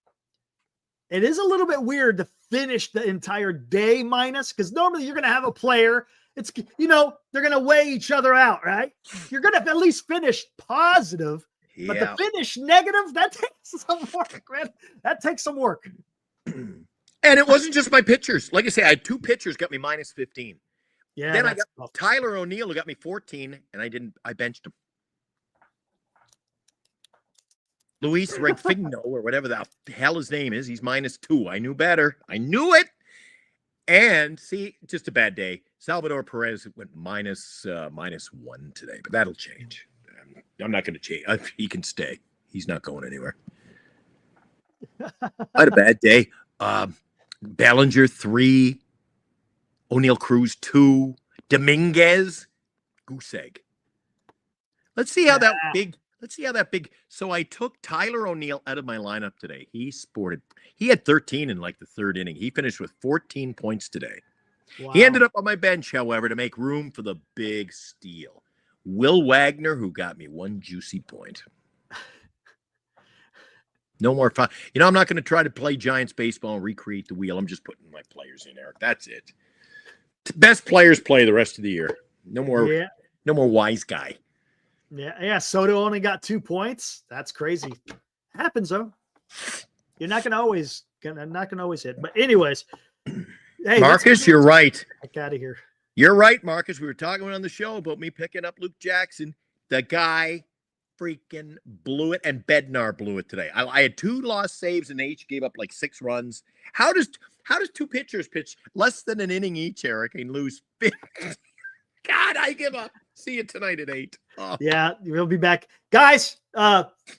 [SPEAKER 2] It is a little bit weird to finish the entire day minus, because normally you're going to have a player. It's, they're going to weigh each other out, right? You're going to at least finish positive, but the finish negative, that takes some work, man. That takes some work.
[SPEAKER 3] And it wasn't just my pitchers. Like I say, I had 2 pitchers got me -15.
[SPEAKER 2] Yeah.
[SPEAKER 3] Then I got Tyler O'Neill who got me 14, and I benched him. Luis Regfigno, or whatever the hell his name is, he's -2. I knew better. I knew it. And see, just a bad day. Salvador Perez went -1 today, but that'll change. I'm not going to change. He can stay. He's not going anywhere. I had a bad day. Bellinger 3, O'Neill Cruz 2, Dominguez, goose egg. Let's see how that big. So I took Tyler O'Neill out of my lineup today. He had 13 in like the third inning. He finished with 14 points today. Wow. He ended up on my bench, however, to make room for the big steal. Will Wagner, who got me 1 juicy point. No more fun. I'm not going to try to play Giants baseball and recreate the wheel. I'm just putting my players in, Eric. That's it. Best players play the rest of the year. No more wise guy.
[SPEAKER 2] Yeah. Soto only got 2 points. That's crazy. Happens though. You're not gonna always hit. But anyways, hey,
[SPEAKER 3] Marcus, you're right.
[SPEAKER 2] Get out of here.
[SPEAKER 3] You're right, Marcus. We were talking on the show about me picking up Luke Jackson. The guy freaking blew it, and Bednar blew it today. I had 2 lost saves, and they each gave up like 6 runs. How does 2 pitchers pitch less than an inning each, Eric, and lose 50? God, I give up. See you tonight at 8. Oh.
[SPEAKER 2] Yeah, we'll be back. Guys,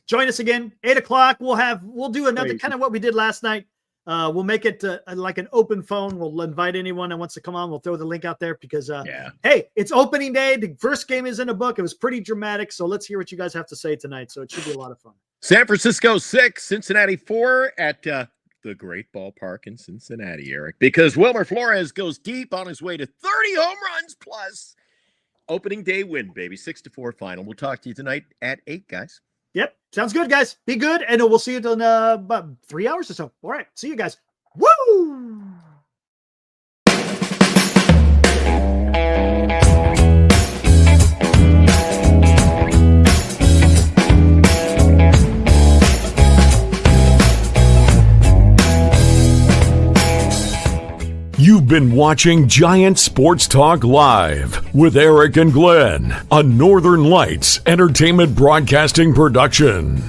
[SPEAKER 2] join us again, 8:00. We'll do another kind of what we did last night. We'll make it like an open phone. We'll invite anyone that wants to come on. We'll throw the link out there because, hey, it's opening day. The first game is in a book. It was pretty dramatic. So let's hear what you guys have to say tonight. So it should be a lot of fun.
[SPEAKER 3] San Francisco 6, Cincinnati 4 at the great ballpark in Cincinnati, Eric, because Wilmer Flores goes deep on his way to 30 home runs plus. Opening day win, baby. 6-4 final. We'll talk to you tonight at 8, guys.
[SPEAKER 2] Yep. Sounds good, guys. Be good. And we'll see you in about 3 hours or so. All right. See you guys. Woo!
[SPEAKER 1] You've been watching Giant Sports Talk Live with Eric and Glenn, a Northern Lights Entertainment Broadcasting production.